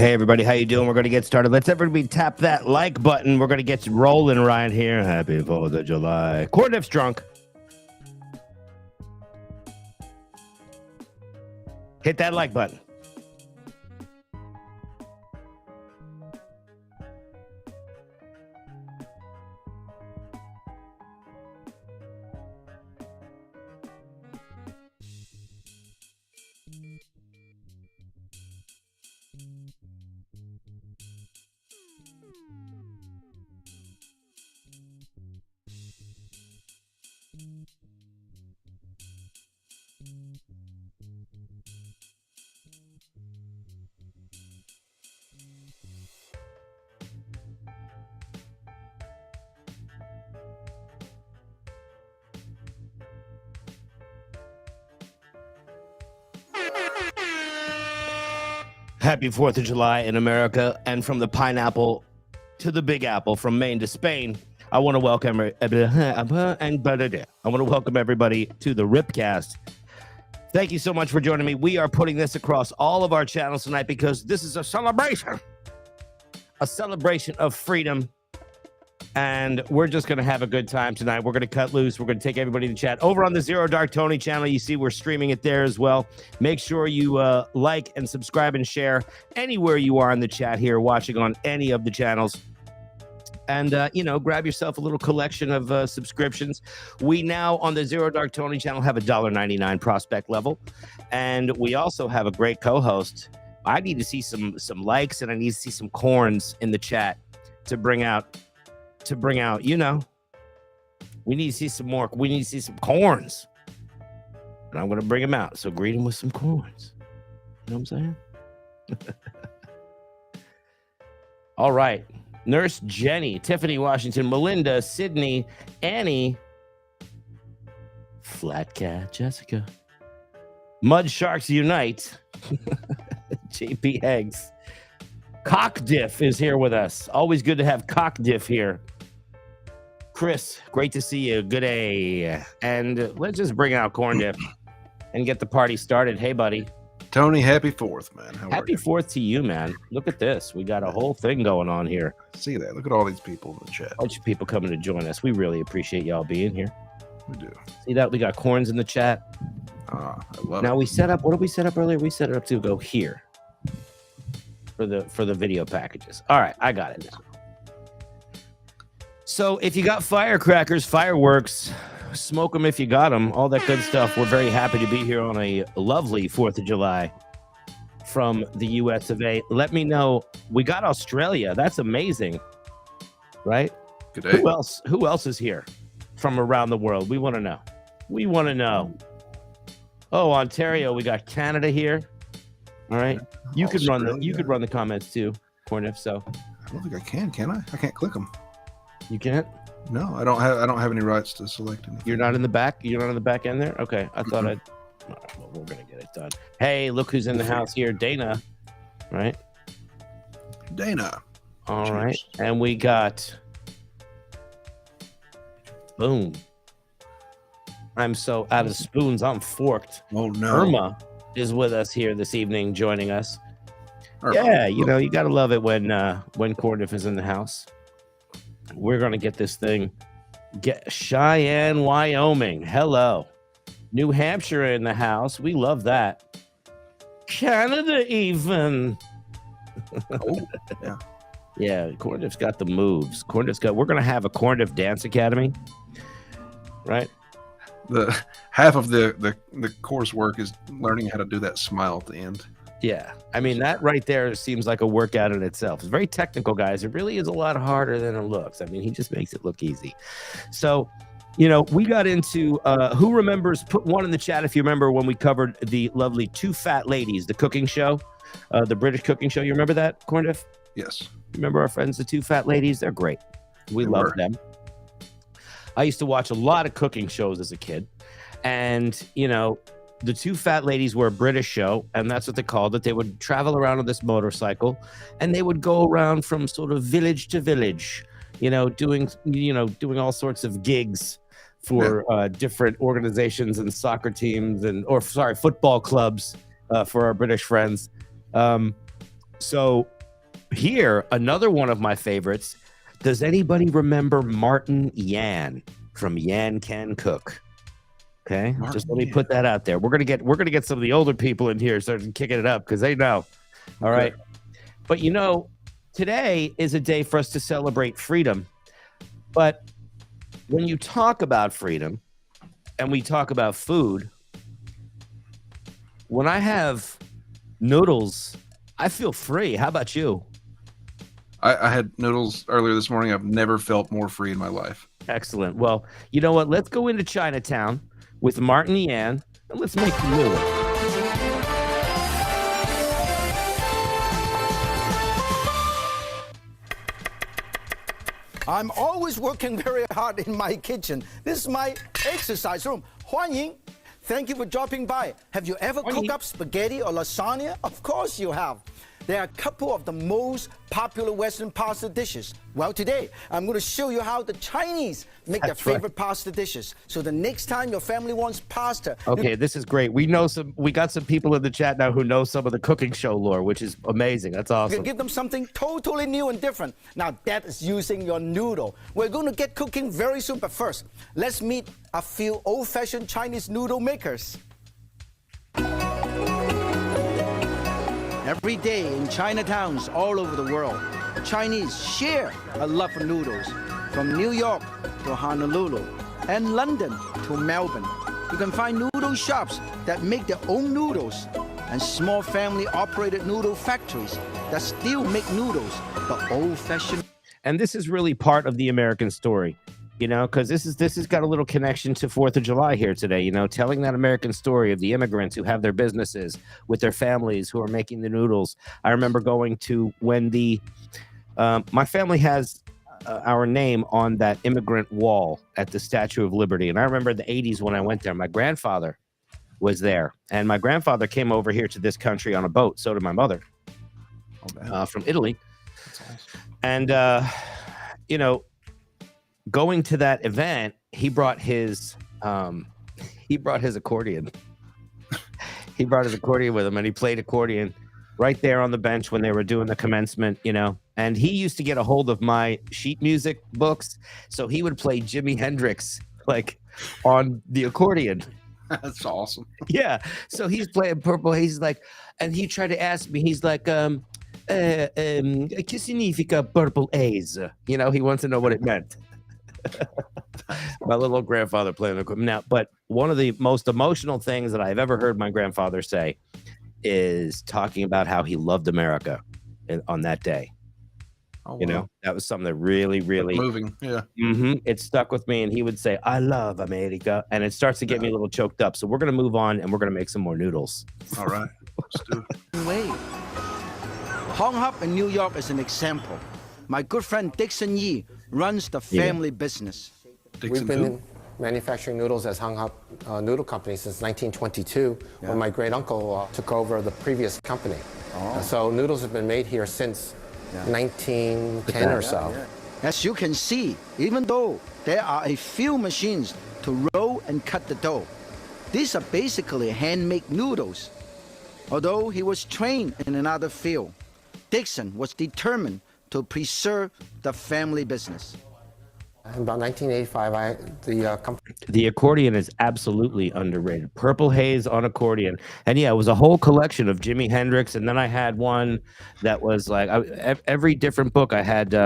Hey everybody, how you doing? We're going to get started. Let's everybody tap that like button. We're going to get rolling right here. Happy 4th of July. Cordiff's drunk. Hit that like button. Happy 4th of July in America, and from the pineapple to the Big Apple, from Maine to Spain. I want to welcome everybody to the RipCast. Thank you so much for joining me. We are putting this across all of our channels tonight because this is a celebration of freedom. And we're just going to have a good time tonight. We're going to cut loose. We're going to take everybody to chat over on the Zero Dark Tony channel. You see, we're streaming it there as well. Make sure you like and subscribe and share anywhere you are in the chat here, watching on any of the channels. And, grab yourself a little collection of subscriptions. We now, on the Zero Dark Tony channel, have a $1.99 prospect level. And we also have a great co-host. I need to see some likes, and I need to see some corns in the chat to bring out, we need to see some more. We need to see some corns. And I'm going to bring them out. So greet them with some corns. You know what I'm saying? All right. Nurse Jenny, Tiffany Washington, Melinda, Sydney, Annie, Flat Cat, Jessica, Mud Sharks Unite, JP Eggs. Cock Diff is here with us. Always good to have Cock Diff here. Chris, great to see you. Good day. And let's just bring out Corn Dip and get the party started. Hey, buddy. Tony, happy 4th, man. Happy 4th to you, man. Look at this. We got a whole thing going on here. See that? Look at all these people in the chat. A bunch of people coming to join us. We really appreciate y'all being here. We do. See that? We got corns in the chat. I love now it. we set up. What did we set up earlier? We set it up to go here for the video packages. All right, I got it now. So if you got firecrackers, fireworks, smoke them if you got them, all that good stuff. We're very happy to be here on a lovely 4th of July from the US of A. Let me know. We got Australia. That's amazing, right? Good day. Who else is here from around the world? We want to know. We want to know. Oh, Ontario. We got Canada here. All right. You could run the comments too, Corniff. So I don't think I can I? I can't click them. You can't? No, I don't have any rights to select anything. You're not in the back? You're not on the back end there? Okay. I thought All right, well, we're going to get it done. Hey, look who's in the house here. Dana. Right? Dana. All Cheers. right. And we got... Boom. I'm so out of spoons. I'm forked. Oh, no. Irma is with us here this evening, joining us. Irma. Yeah, you got to love it when Cordiff is in the house. We're going to get this thing. Get Cheyenne, Wyoming. Hello. New Hampshire in the house. We love that. Canada even. Oh, yeah. Yeah, Cordiff's got the moves. We're going to have a Cordiff Dance Academy. Right? The half of the coursework is learning how to do that smile at the end. Yeah, I mean, that right there seems like a workout in itself. It's very technical, guys. It really is a lot harder than it looks. I mean, he just makes it look easy. So, we got into who remembers, put one in the chat if you remember when we covered the lovely Two Fat Ladies, the cooking show, the British cooking show. You remember that, Corndiff? Yes. Remember our friends, the Two Fat Ladies? They're great. We love them. I used to watch a lot of cooking shows as a kid. And, the Two Fat Ladies were a British show, and that's what they called it. They would travel around on this motorcycle, and they would go around from sort of village to village, doing all sorts of gigs for different organizations and soccer teams football clubs for our British friends. So here, another one of my favorites. Does anybody remember Martin Yan from Yan Can Cook? Okay, Martin just let me Yan. put that out there. We're gonna get some of the older people in here starting kicking it up because they know. All right, but you know, today is a day for us to celebrate freedom. But when you talk about freedom and we talk about food, when I have noodles, I feel free. How about you? I had noodles earlier this morning. I've never felt more free in my life. Excellent. Well, you know what? Let's go into Chinatown with Martin Yan and let's make some noodles. I'm always working very hard in my kitchen. This is my exercise room. 欢迎. Thank you for dropping by. Have you ever cooked up spaghetti or lasagna? Of course you have. There are a couple of the most popular Western pasta dishes. Well, today, I'm going to show you how the Chinese make their favorite pasta dishes. So the next time your family wants pasta. Okay, this is great. We got some people in the chat now who know some of the cooking show lore, which is amazing. That's awesome. You can give them something totally new and different. Now, that is using your noodle. We're going to get cooking very soon, but first, let's meet a few old-fashioned Chinese noodle makers. Every day in Chinatowns all over the world, Chinese share a love for noodles. From New York to Honolulu and London to Melbourne, you can find noodle shops that make their own noodles and small family-operated noodle factories that still make noodles the old-fashioned. And this is really part of the American story, you know, because this has got a little connection to 4th of July here today, you know, telling that American story of the immigrants who have their businesses with their families who are making the noodles. I remember going to when my family has our name on that immigrant wall at the Statue of Liberty. And I remember the 80s when I went there, my grandfather was there. And my grandfather came over here to this country on a boat. So did my mother from Italy. That's awesome. And, you know, going to that event, he brought his accordion. He brought his accordion with him, and he played accordion right there on the bench when they were doing the commencement, you know. And he used to get a hold of my sheet music books, so he would play Jimi Hendrix like on the accordion. That's awesome. Yeah. So he's playing Purple Haze, like, and he tried to ask me, he's like, que significa Purple Haze? You know, he wants to know what it meant. My little grandfather playing the equipment now, but one of the most emotional things that I've ever heard my grandfather say is talking about how he loved America on that day. Oh, wow. You know, that was something that really, really moving. Yeah. It stuck with me. And he would say, I love America. And it starts to get me a little choked up. So we're going to move on and we're going to make some more noodles. All right. Let's do it. Way. Hong Hop in New York is an example. My good friend Dixon Yee runs the family business. Dixon We've been manufacturing noodles as Hung Hop Noodle Company since 1922, when my great uncle took over the previous company. So noodles have been made here since 1910 or so. As you can see, even though there are a few machines to roll and cut the dough, these are basically handmade noodles. Although he was trained in another field, Dixon was determined to preserve the family business. In about 1985, the accordion is absolutely underrated. Purple Haze on accordion. And yeah, it was a whole collection of Jimi Hendrix. And then I had one that was like every different book. I had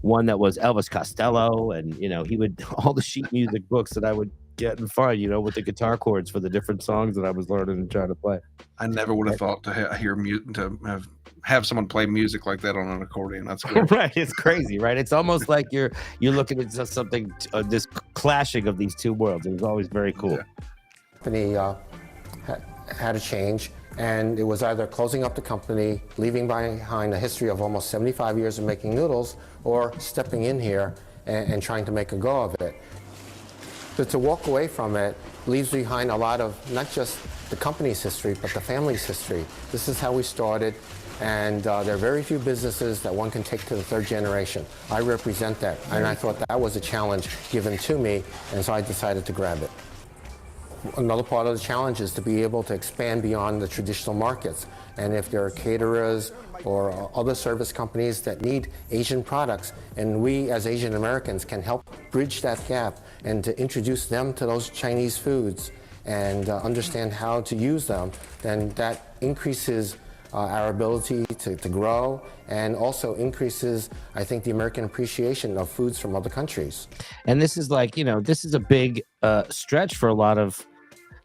one that was Elvis Costello, and you know, he would all the sheet music books that I would get and find, you know, with the guitar chords for the different songs that I was learning and trying to play. I never would have thought to have someone play music like that on an accordion. That's great. Right. It's crazy, right? It's almost like you're looking at something, this clashing of these two worlds. It was always very cool. Yeah. company had a change, and it was either closing up the company, leaving behind a history of almost 75 years of making noodles, or stepping in here and trying to make a go of it. To walk away from it leaves behind a lot of not just the company's history, but the family's history. This is how we started, and there are very few businesses that one can take to the third generation. I represent that, and I thought that was a challenge given to me, and so I decided to grab it. another part of the challenge is to be able to expand beyond the traditional markets. And if there are caterers or other service companies that need Asian products, and we as Asian Americans can help bridge that gap and to introduce them to those Chinese foods and understand how to use them, then that increases our ability to grow, and also increases, I think, the American appreciation of foods from other countries. And this is like, this is a big stretch for a lot of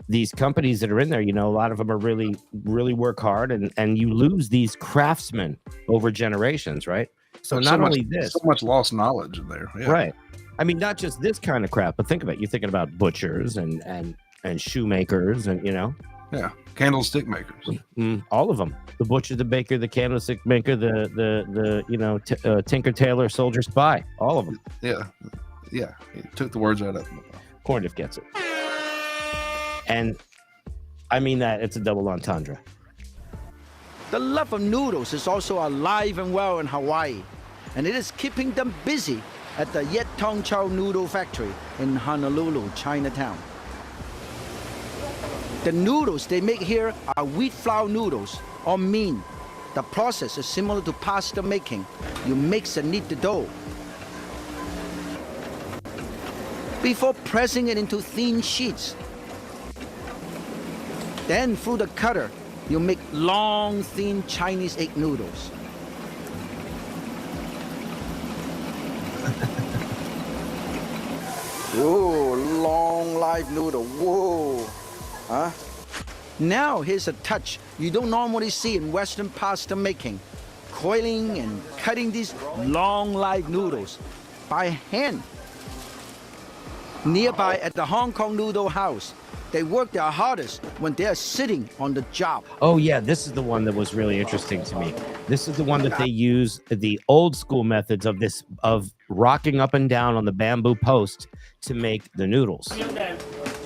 these companies that are in there. A lot of them are really, really work hard, and you lose these craftsmen over generations, right? So not only this, so much lost knowledge in there. Yeah. Right. I mean, not just this kind of craft, but think about it. You're thinking about butchers and shoemakers and, Yeah. Candlestick makers. All of them. The butcher, the baker, the candlestick maker, the tinker, tailor, soldier, spy. All of them. Yeah. Yeah. He took the words out of them. Corndiff gets it. And I mean that it's a double entendre. The love of noodles is also alive and well in Hawaii, and it is keeping them busy at the Yet Tong Chow Noodle Factory in Honolulu, Chinatown. The noodles they make here are wheat flour noodles, or mean. The process is similar to pasta making. You mix and knead the dough before pressing it into thin sheets. Then through the cutter, you make long, thin Chinese egg noodles. Whoa, long live noodle, whoa. Huh? Now here's a touch you don't normally see in Western pasta making. Coiling and cutting these long live noodles by hand. Nearby at the Hong Kong Noodle House, they work their hardest when they're sitting on the job. Oh yeah, this is the one that was really interesting to me. This is the one that they use the old school methods of rocking up and down on the bamboo post to make the noodles.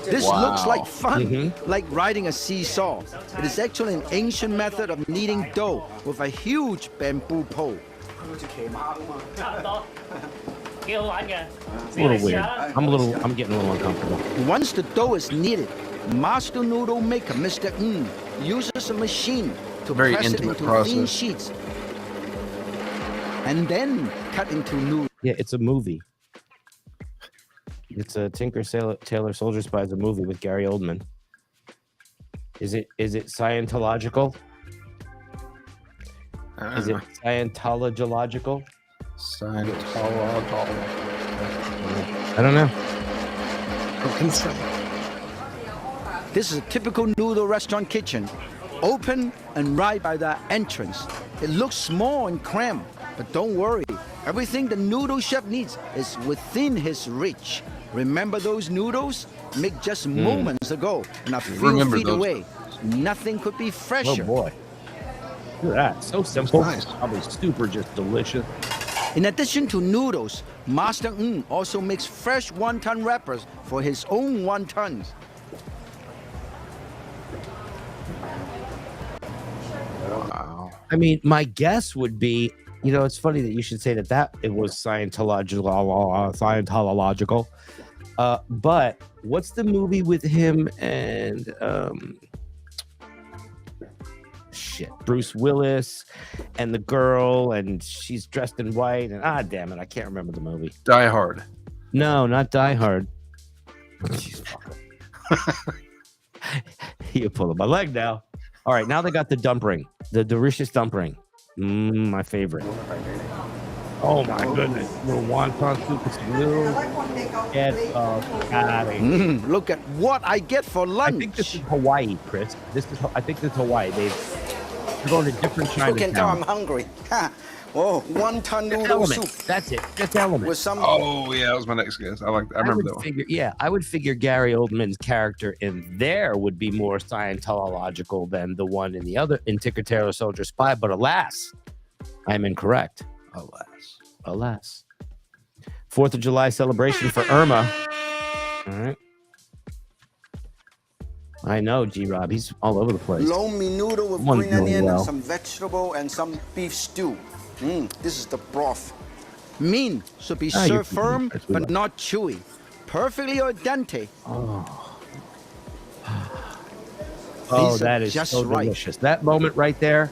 This looks like fun, like riding a seesaw. It is actually an ancient method of kneading dough with a huge bamboo pole. It's a little weird. I'm getting a little uncomfortable. Once the dough is kneaded, master noodle maker Mr. uses a machine to Very press it intimate into process. thin sheets and then cut into noodles. Yeah, it's a movie. It's a Tinker Tailor Soldier Spy is a movie with Gary Oldman. Is it Scientological? Is it Scientological? Scientological. I don't know. This is a typical noodle restaurant kitchen, open and right by the entrance. It looks small and cramped, but don't worry. Everything the noodle chef needs is within his reach. Remember those noodles? Made just moments ago and a few feet away. Nothing could be Oh fresher. boy. Look at that. So simple. Nice. Probably super just delicious. In addition to noodles, Master also makes fresh wonton wrappers for his own wontons. Wow. I mean, my guess would be, it's funny that you should say that it was Scientological. But what's the movie with him and Bruce Willis and the girl, and she's dressed in white, and damn it, I can't remember the movie. Die Hard. No, not Die Hard. You're pulling my leg now. All right, now they got the dumpling, the delicious dumpling. My favorite. Oh my goodness, little wonton soup is little. Get out of here. Look at what I get for lunch. I think this is Hawaii, Chris. I think this is Hawaii. They're going to different Chinatowns. You can tell I'm hungry. Oh, wonton noodle Element. soup That's it. Just Element. with some. Oh yeah, that was my next guess. I remember that one. I would figure Gary Oldman's character in there would be more Scientological than the one in Tinker Tailor Soldier Spy. But alas, I'm incorrect. Alas. 4th of July celebration for Irma. All right. I know, G-Rob. He's all over the place. Lomi noodle with One's green doing onion well. and some vegetable and some beef stew. This is the broth. Mean should be you're served firm that's what we but like. not chewy. Perfectly al dente. Oh, These are that is just so right. delicious. That moment right there.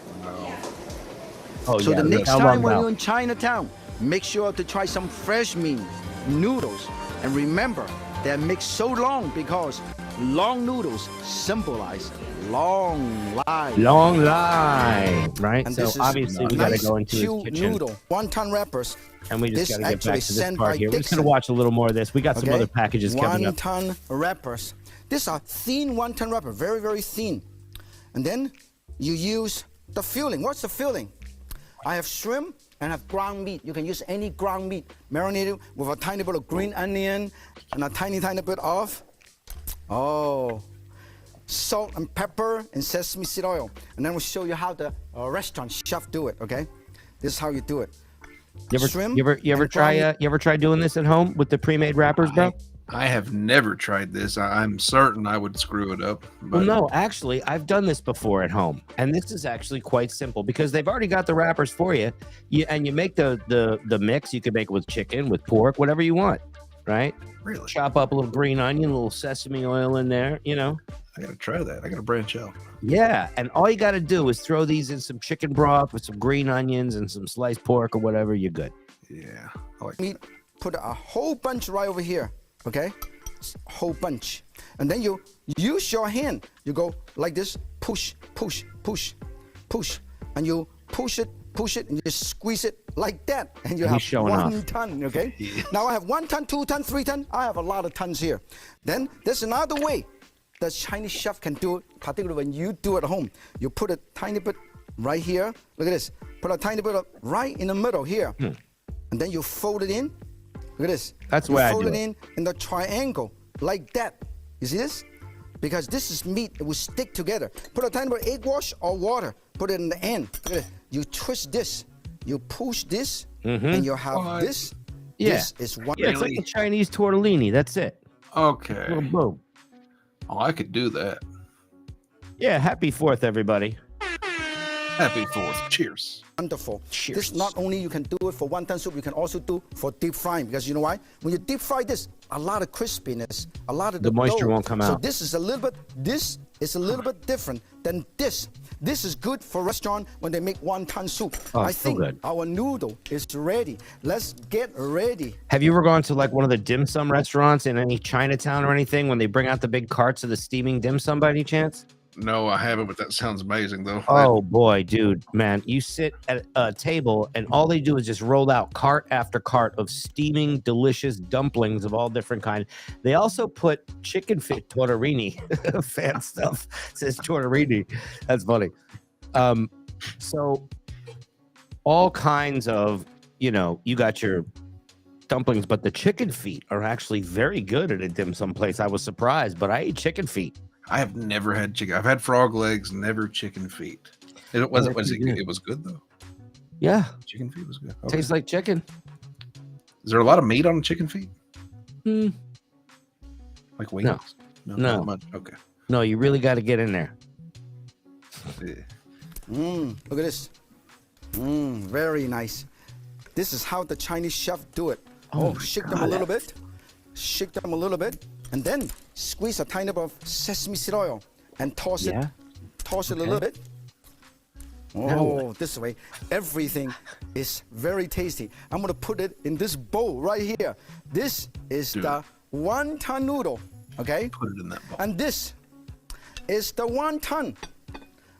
Oh, So yeah. the look next how time long when now. you're in Chinatown, make sure to try some fresh meat, noodles. And remember, they're mixed so long because long noodles symbolize long life. Long line, right? And So this is obviously we got to nice go into his chew kitchen, noodle, wonton wrappers. and we just This got to get actually back to this sent part by here. We're just going Dixon. to watch a little more of this. We got some other packages coming up. Wonton wrappers. These are thin wonton wrapper, very, very thin. And then you use the filling. What's the filling? I have shrimp and have ground meat. You can use any ground meat, marinated with a tiny bit of green onion and a tiny, tiny bit of, salt and pepper and sesame seed oil. And then we'll show you how the restaurant chef do it, okay? This is how you do it. Shrimp You ever and try ground you ever try doing this at home with the pre-made wrappers, bro? I have never tried this. I'm certain I would screw it up. Well, But no, actually, I've done this before at home, and this is actually quite simple because they've already got the wrappers for you. And you make the mix. You can make it with chicken, with pork, whatever you want, right? really, Chop up a little green onion, a little sesame oil in there, you know. I gotta try that. I gotta branch out. Yeah, and all you got to do is throw these in some chicken broth with some green onions and some sliced pork or whatever. You're good. Yeah, I like meat, put a whole bunch right over here, okay? Whole bunch. And then you use your hand. You go like this, push, push, push, push. And you push it, and you squeeze it like that. And you He's have showing 1 off. ton, okay? Now I have 1 ton, 2 ton, 3 ton. I have a lot of tons here. Then there's another way the Chinese chef can do it, particularly when you do it at home. You put a tiny bit right here. Look at this. Put a tiny bit of right in the middle here. And then you fold it in. Look at this. That's the you way I fold do it in the triangle like that. You see this? Because this is meat, it will stick together. Put a tiny bit of egg wash or water. Put it in the end. Look at it. You twist this. You push this, and you have this. Yeah. This is one. Yeah, it's like a Chinese tortellini. That's it. Okay. Boom, boom. Oh, I could do that. Yeah, happy 4th, everybody. Happy 4th. Cheers. Wonderful. Cheers. This not only you can do it for wonton soup, you can also do for deep frying, because you know why? When you deep fry this, a lot of crispiness, a lot of The moisture dough. won't come So out. this is a little bit different than this. This is good for restaurant when they make wonton soup. Oh, I so think good. our noodle is ready. Let's get ready. Have you ever gone to like one of the dim sum restaurants in any Chinatown or anything when they bring out the big carts of the steaming dim sum by any chance? No, I haven't, but that sounds amazing, though. Oh boy, dude, man, you sit at a table and all they do is just roll out cart after cart of steaming, delicious dumplings of all different kinds. They also put chicken feet tortellini, fan stuff. It says tortellini. That's funny. So all kinds of, you know, you got your dumplings, but the chicken feet are actually very good at a dim sum place. I was surprised, but I ate chicken feet. I have never had chicken. I've had frog legs, never chicken feet. It wasn't. Was it good? It was good though. Yeah, Chicken feet was good. Okay. tastes like chicken. Is there a lot of meat on chicken feet? Hmm. Like wings? No. Not much. Okay. No, you really got to get in there. Yeah. Look at this. Very nice. This is how the Chinese chef do it. Oh, shake them a little bit. Shake them a little bit. And then squeeze a tiny bit of sesame seed oil and toss Yeah? it. Toss it a little bit. Oh, this way. Everything is very tasty. I'm going to put it in this bowl right here. This is the wonton noodle. Okay? Put it in that bowl. And this is the wonton.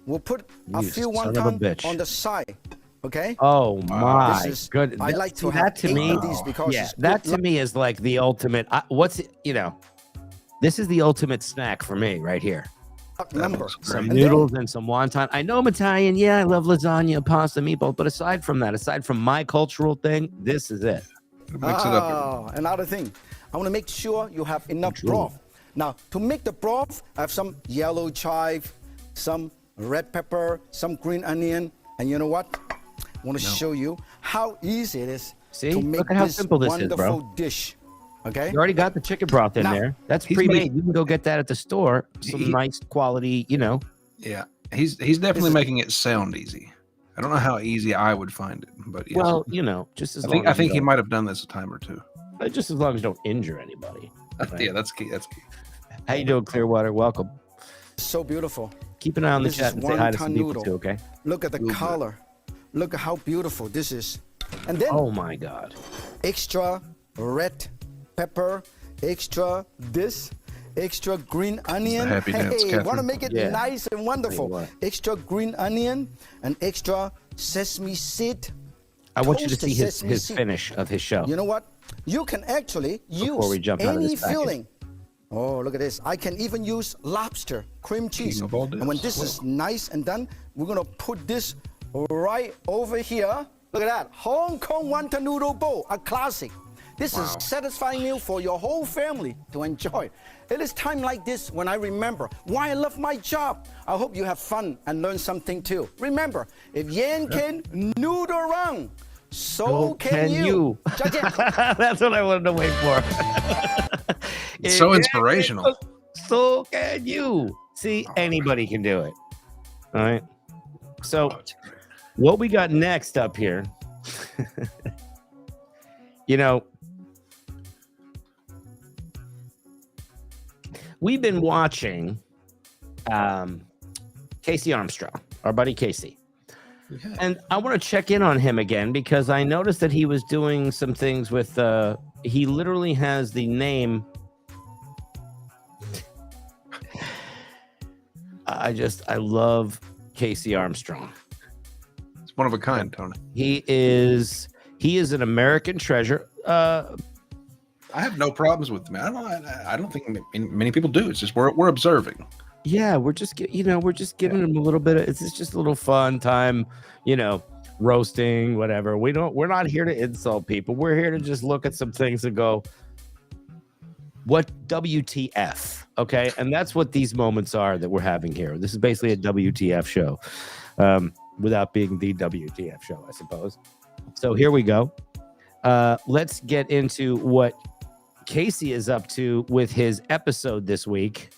We'll put a You few son of a bitch. wonton on the side. Okay? Oh my This is- good. I like to See, have that to 8 me. of these because Yeah, it's that good to me is like the ultimate. What's it? You know, this is the ultimate snack for me right here. number. looks great. Some And then- noodles and some wonton. I know I'm Italian. Yeah, I love lasagna, pasta, meatballs. But aside from that, aside from my cultural thing, this is it. Mix it up. Another thing. I want to make sure you have enough True. broth. Now, to make the broth, I have some yellow chive, some red pepper, some green onion, and you know what? I want to show you how easy it is See? to make Look at how this simple this is, wonderful bro. dish. Okay? You already got the chicken broth in Now, there. That's he's pre-made. made- You can go get that at the store. Some He- nice quality, you know. Yeah. He's definitely making it sound easy. I don't know how easy I would find it, but yes. Well, you know, just as I long think as you he don't- might have done this a time or two. just as long as you don't injure anybody. Right. Yeah, that's key. That's key. How you doing, Clearwater? Welcome. So beautiful. Keep an eye on the This chat is and say hi to some wonton people noodle. too, okay? Look at the color. Look at how beautiful this is. And then Oh my God. extra red pepper, extra this, extra green onion. happy dance, Hey, Catherine. want to make it Yeah. nice and wonderful. what. Extra green onion and extra sesame seed. I want you to Toasted see his sesame seed. finish of his show. You know what? You can actually use we jump out of any this packet. filling. Oh, look at this. I can even use lobster, cream cheese. of all And when this. this is nice and done, we're going to put this right over here. Look at that. Hong Kong wonton noodle bowl, a classic. This is satisfying meal for your whole family to enjoy. It is time like this when I remember why I love my job. I hope you have fun and learn something too. Remember, if Yan can noodle around, so can you. 再见. That's what I wanted to wait for. It's so inspirational. So can you. See, anybody can do it. All right. So, what we got next up here, you know, we've been watching Casey Armstrong, our buddy Casey. And I want to check in on him again because I noticed that he was doing some things with, he literally has the name. I love Casey Armstrong. It's one of a kind, Tony. He is an American treasure. I have no problems with him. I don't think many people do. It's just we're observing. Yeah, we're just giving him a little bit of, it's just a little fun time, roasting, whatever. We're not here to insult people. We're here to just look at some things and go, what WTF? Okay. And that's what these moments are that we're having here. This is basically a WTF show, without being the WTF show, I suppose. So here we go. Let's get into what Casey is up to with his episode this week.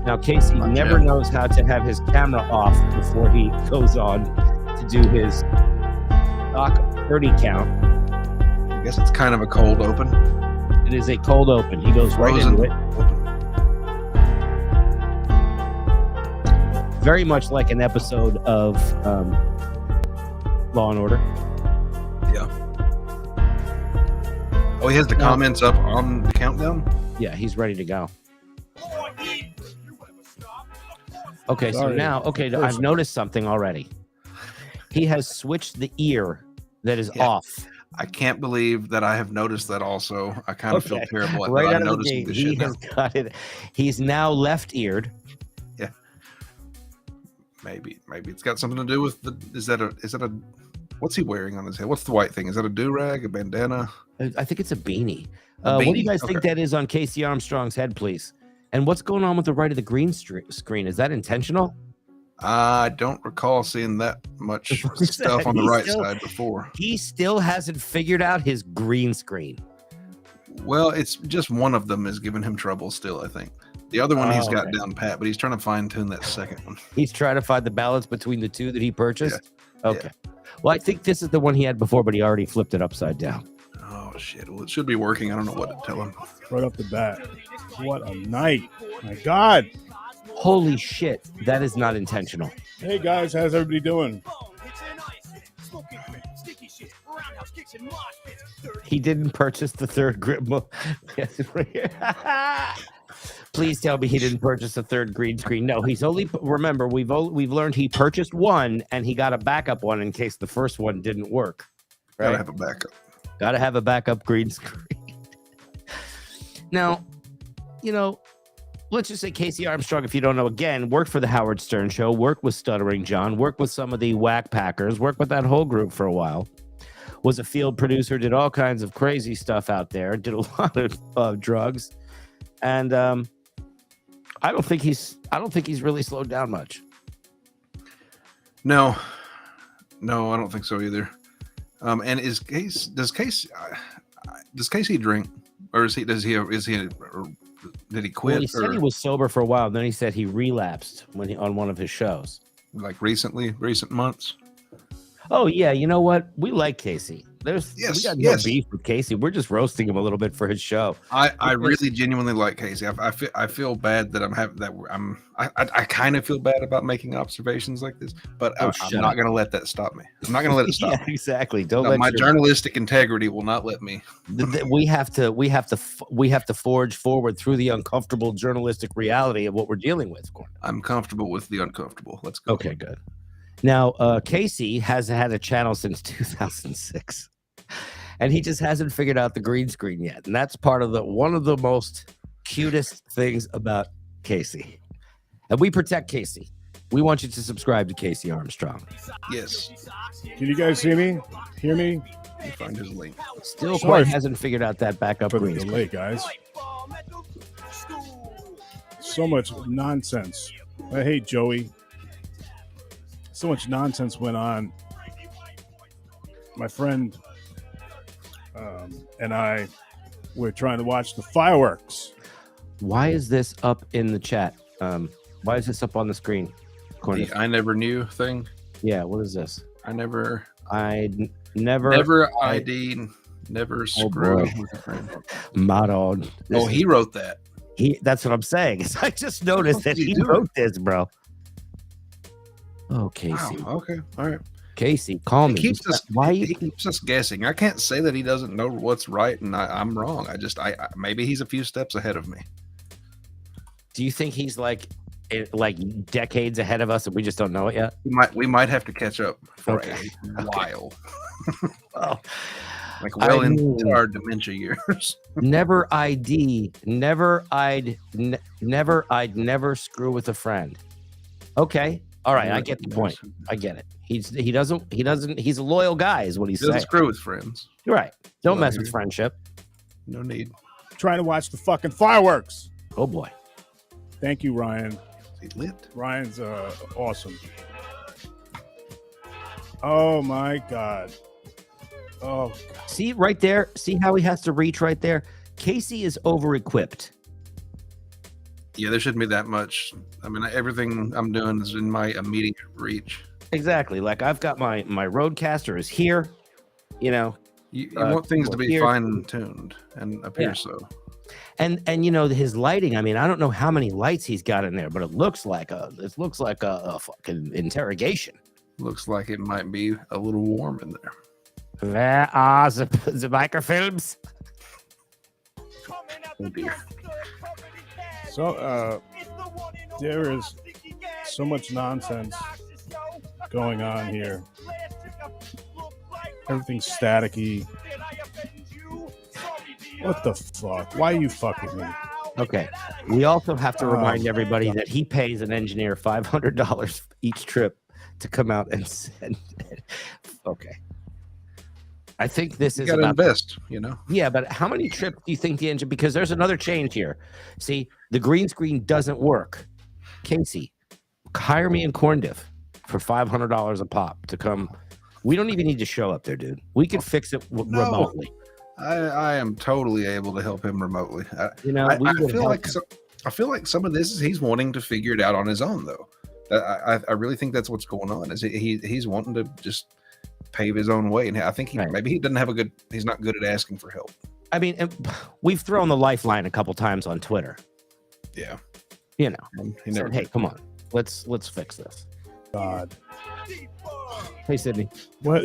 Now, Casey never knows how to have his camera off before he goes on to do his stock 30 count. I guess it's kind of a cold open. It is a cold open. He goes right into it. Very much like an episode of Law and Order. Yeah. Oh, he has the comments up on the countdown? Yeah, he's ready to go. Okay, so now, I've noticed something already. He has switched the ear that is off. I can't believe that I have noticed that also. I kind of feel terrible at right that. out I'm of the noticing gate, this he shit has now. got it. He's now left-eared. Yeah. Maybe it's got something to do with is that a what's he wearing on his head? What's the white thing? Is that a do-rag, a bandana? I think it's a beanie. A What do beanie? you guys think that is on Casey Armstrong's head, please? And what's going on with the right of the green screen? Is that intentional? I don't recall seeing that much What's stuff that? on the He's right still- side before. He still hasn't figured out his green screen. Well, it's just one of them is giving him trouble still, I think. The other one he's got okay. down pat, but he's trying to fine-tune that second one. He's trying to find the balance between the two that he purchased. Yeah. Okay. Well, I think this is the one he had before, but he already flipped it upside down. Oh, shit. Well, it should be working. I don't know what to tell him. Right off the bat. What a night. My God. Holy shit. That is not intentional. Hey, guys. How's everybody doing? He didn't purchase the third grip. Yes, right here. Please tell me he didn't purchase a third green screen. No, he's only, remember, we've learned he purchased one and he got a backup one in case the first one didn't work. Right? Gotta have a backup. Gotta have a backup green screen. Now, let's just say Casey Armstrong, if you don't know, again, worked for the Howard Stern Show, worked with Stuttering John, worked with some of the Whack Packers, worked with that whole group for a while, was a field producer, did all kinds of crazy stuff out there, did a lot of drugs, and I don't think he's really slowed down much. No, I don't think so either. And does Casey drink, or did he quit? Well, he said he was sober for a while, and then he said he relapsed on one of his shows. Like recent months? Oh yeah, you know what? We like Casey. We got no beef with Casey. We're just roasting him a little bit for his show. I really genuinely like Casey. I feel bad that I kind of feel bad about making observations like this, but I'm not going to let that stop me. I'm not going to let it stop me. Exactly. Don't let my journalistic integrity will not let me. We have to forge forward through the uncomfortable journalistic reality of what we're dealing with. I'm comfortable with the uncomfortable. Let's go. Okay, good. Now, Casey has had a channel since 2006, and he just hasn't figured out the green screen yet. And that's part of one of the most cutest things about Casey. And we protect Casey. We want you to subscribe to Casey Armstrong. Yes. Can you guys see me? Hear me? Let me find his link. Still quite hasn't figured out that backup green screen. Delay, guys. So much nonsense. I hate Joey. So much nonsense went on. My friend and I were trying to watch the fireworks. Why is this up in the chat? Why is this up on the screen? The I never knew thing. Yeah, what is this? Never ID, never screw with a friend. Motto. He wrote that. That's what I'm saying. I just noticed that he wrote this, bro. Oh, Casey. Wow, okay. All right. Casey, call me. He keeps us guessing. I can't say that he doesn't know what's right and I'm wrong. I maybe he's a few steps ahead of me. Do you think he's like decades ahead of us and we just don't know it yet? We might have to catch up for a while. Oh. Into our dementia years. I'd never screw with a friend. Okay. All right, I get the point. I get it. He's a loyal guy, is what he's saying. Doesn't screw with friends. You're right. Don't mess with friendship. No need. Trying to watch the fucking fireworks. Oh boy. Thank you, Ryan. He lit. Ryan's awesome. Oh my God. Oh. God. See right there? See how he has to reach right there? Casey is over-equipped. Yeah, there shouldn't be that much. I mean, everything I'm doing is in my immediate reach. Exactly. Like I've got my Roadcaster is here. You know, you want things to be fine-tuned and appear so. And his lighting. I mean, I don't know how many lights he's got in there, but it looks like a fucking interrogation. Looks like it might be a little warm in there. Where are the microfilms? Oh dear. So there is so much nonsense going on here. Everything's staticky. What the fuck? Why are you fucking me? Okay. We also have to remind everybody that he pays an engineer $500 each trip to come out and send it. Okay. I think this is about invest, Yeah, but how many trips do you think the engine? Because there's another change here. See, the green screen doesn't work. Casey, hire me in Corndiff for $500 a pop to come. We don't even need to show up there, dude. We can fix it remotely. I am totally able to help him remotely. I feel like some of this is he's wanting to figure it out on his own, though. I really think that's what's going on. Is he's wanting to just pave his own way, and I think maybe he doesn't have he's not good at asking for help. I mean, we've thrown the lifeline a couple times on Twitter. Yeah, he said, "Hey, come on, let's fix this." God. Hey, Sydney. What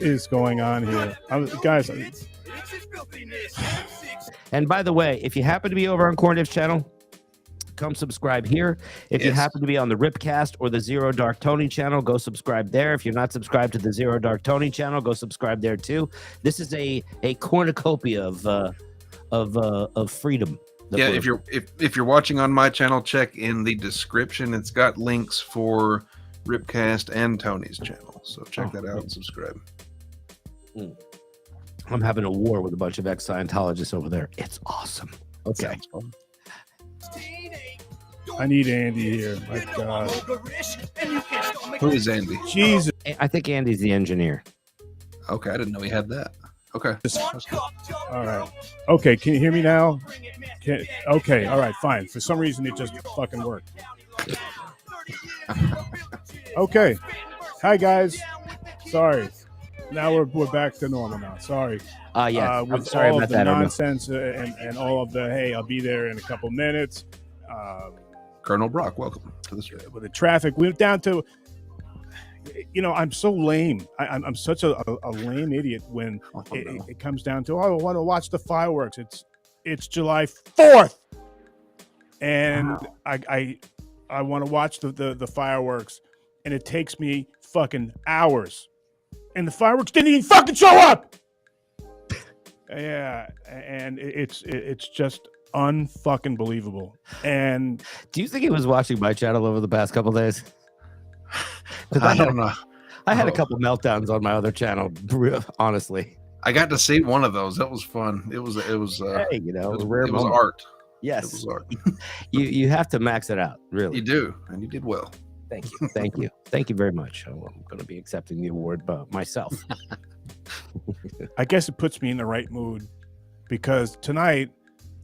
is going on here, guys? And by the way, if you happen to be over on Corndiff's channel, come subscribe here. If you happen to be on the RipCast or the Zero Dark Tony channel, go subscribe there. If you're not subscribed to the Zero Dark Tony channel, go subscribe there too. This is a cornucopia of freedom. Yeah, if you're watching on my channel, check in the description. It's got links for RipCast and Tony's channel, so check that out and subscribe. I'm having a war with a bunch of ex-Scientologists over there. It's awesome. Okay. I need Andy here. My God. Who is Andy? Jesus. I think Andy's the engineer. Okay, I didn't know he had that. Okay. All right. Okay, can you hear me now? Okay, all right, fine. For some reason, it just fucking worked. Okay. Hi, guys. Sorry. Now we're back to normal now. Sorry. Yeah. With I'm sorry all about of the that. nonsense and all of the hey, I'll be there in a couple minutes. Colonel Brock, welcome to the show. With the traffic, we went down to. I'm so lame. I'm such a lame idiot when it comes down to I want to watch the fireworks. It's July 4th, and wow. I want to watch the fireworks, and it takes me fucking hours, and the fireworks didn't even fucking show up. Yeah, and it's just unfucking believable. And do you think he was watching my channel over the past couple of days? I don't know. I had a couple meltdowns on my other channel. Honestly, I got to see one of those. That was fun. It was. Hey, it was a rare it was moment. art. Yes, it was art. you have to max it out. Really, you do, and you did well. Thank you, thank you very much. I'm going to be accepting the award myself. I guess it puts me in the right mood because tonight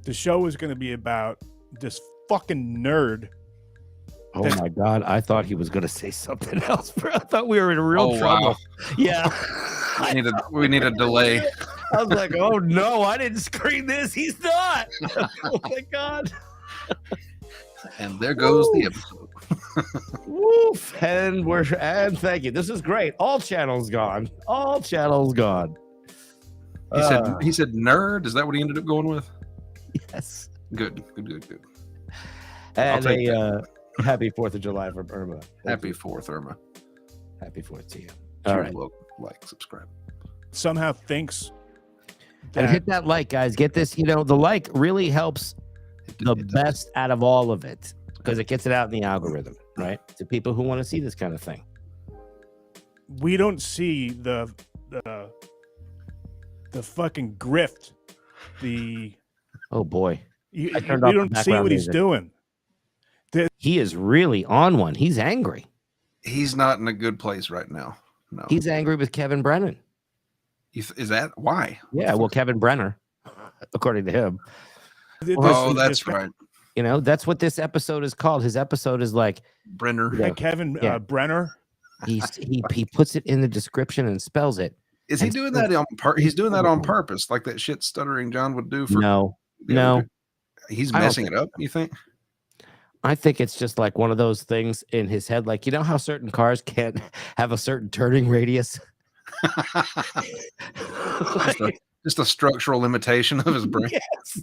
the show is going to be about this fucking nerd. Oh my God! I thought he was going to say something else, bro. I thought we were in real trouble. Wow. Yeah, we need a delay. I was like, oh no, I didn't screen this. He's not. Oh my God! And there goes the episode. Woof! And thank you. This is great. All channels gone. All channels gone. He said nerd. Is that what he ended up going with? Yes. Good. And happy 4th of July from Irma. Happy 4th, Irma. Happy 4th to you. All right. Like, subscribe. Somehow thinks that... And hit that like, guys. Get this. The like really helps the best out of all of it because it gets it out in the algorithm, right? To people who want to see this kind of thing. We don't see the fucking grift. Oh boy. We don't see what he's doing. He is really on one. He's angry. He's not in a good place right now. No. He's angry with Kevin Brennan. Is that why? Yeah, well, Kevin Brenner, according to him. Oh, that's right. That's what this episode is called. His episode is like Brenner. Kevin Brenner. He puts it in the description and spells it. Is he doing that he's doing that on purpose, like that shit Stuttering John would do for No. He's messing it up, you think? I think it's just like one of those things in his head, like how certain cars can't have a certain turning radius. Just a structural limitation of his brain. Yes,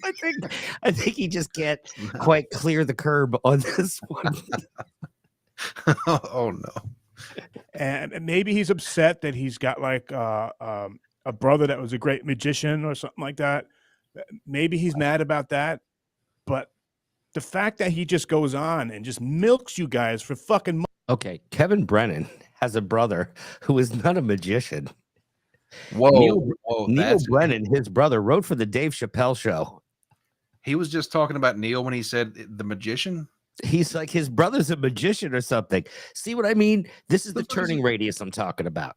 I think he just can't quite clear the curb on this one. Oh no. And maybe he's upset that he's got like a brother that was a great magician or something like that. Maybe he's mad about that, but the fact that he just goes on and just milks you guys for fucking money. Okay, Kevin Brennan has a brother who is not a magician. Whoa, Neil Brennan, his brother, wrote for the Dave Chappelle show. He was just talking about Neil when he said the magician. He's like his brother's a magician or something. See what I mean? This is the turning radius I'm talking about.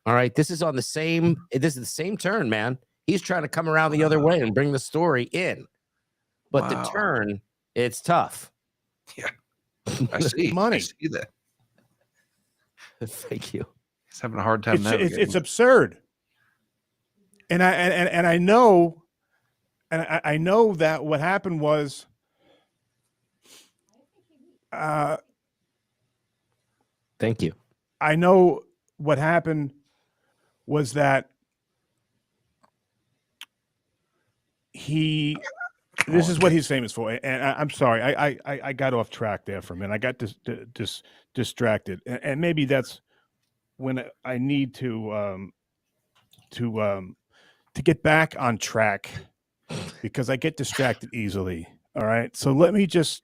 All right, this is the same turn, man. He's trying to come around the other way and bring the story in. But the turn, it's tough. Yeah. I see. Money. I see that. Thank you. He's having a hard time navigating. It's absurd. And I know that what happened was thank you. I know what happened was that this is what he's famous for. And I'm sorry, I got off track there for a minute. I got distracted, and maybe that's when I need to get back on track because I get distracted easily. All right, so let me just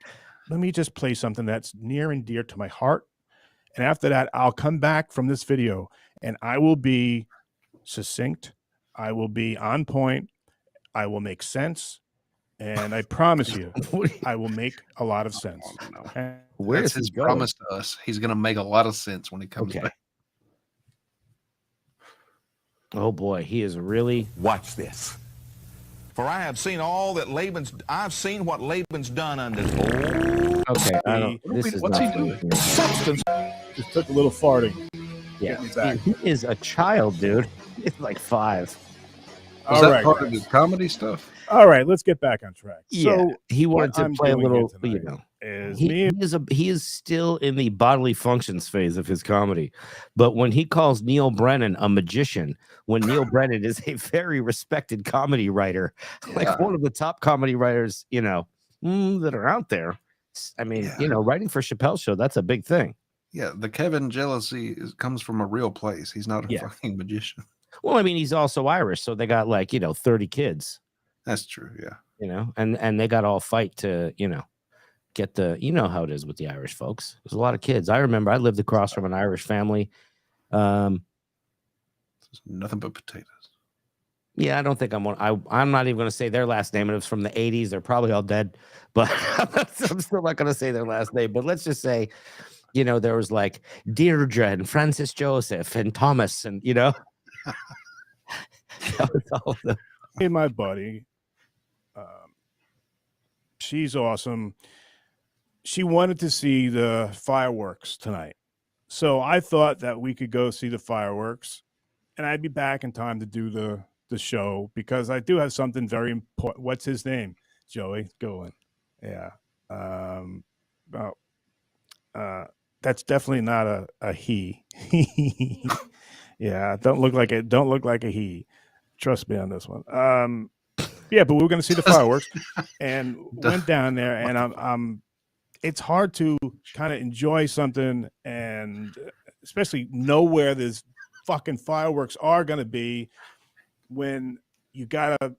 play something that's near and dear to my heart, and after that, I'll come back from this video and I will be succinct. I will be on point. I will make sense. And I promise you, I will make a lot of sense. Okay? Where's his promise to us? He's going to make a lot of sense when he comes back. Oh boy, he is really. Watch this. For I have seen all that I've seen what Laban's done unto. Okay, what's he doing? Substance just took a little farting. Yeah, he is a child, dude. He's like 5. Was that part of his comedy stuff? All right, let's get back on track. Yeah, So he wanted to play a little, he is still in the bodily functions phase of his comedy. But when he calls Neil Brennan a magician, when Neil Brennan is a very respected comedy writer, like one of the top comedy writers, that are out there. I mean, writing for Chappelle's Show, that's a big thing. Yeah, the Kevin jealousy comes from a real place. He's not a fucking magician. Well, I mean, he's also Irish, so they got 30 kids. That's true, yeah. And they got all fight to, get the, how it is with the Irish folks. There's a lot of kids. I remember I lived across from an Irish family. Nothing but potatoes. Yeah, I don't think I'm not even going to say their last name. And it was from the 80s. They're probably all dead, but I'm still not going to say their last name. But let's just say, there was like Deirdre and Francis Joseph and Thomas and, that was all of them. Hey, my buddy, she's awesome. She wanted to see the fireworks tonight. So I thought that we could go see the fireworks and I'd be back in time to do the show because I do have something very important. What's his name? Joey going. Yeah. That's definitely not a he. Yeah, don't look like a he. Trust me on this one. Yeah, but we were going to see the fireworks and went down there and I'm it's hard to kind of enjoy something and especially know where this fucking fireworks are going to be when you got to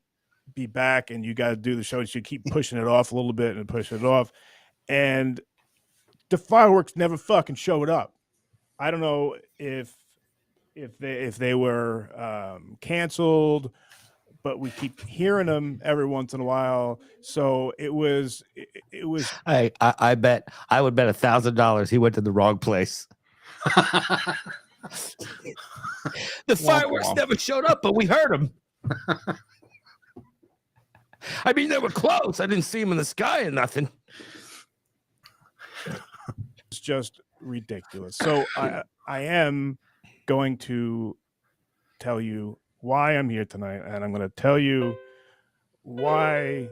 be back and you got to do the show. So you keep pushing it off a little bit and pushing it off. And the fireworks never fucking showed up. I don't know if they were canceled, but we keep hearing them every once in a while. So it was. I bet I would bet $1,000 he went to the wrong place. The fireworks never showed up, but we heard them. I mean, they were close. I didn't see them in the sky or nothing. It's just ridiculous. So I am going to tell you why I'm here tonight, and I'm going to tell you why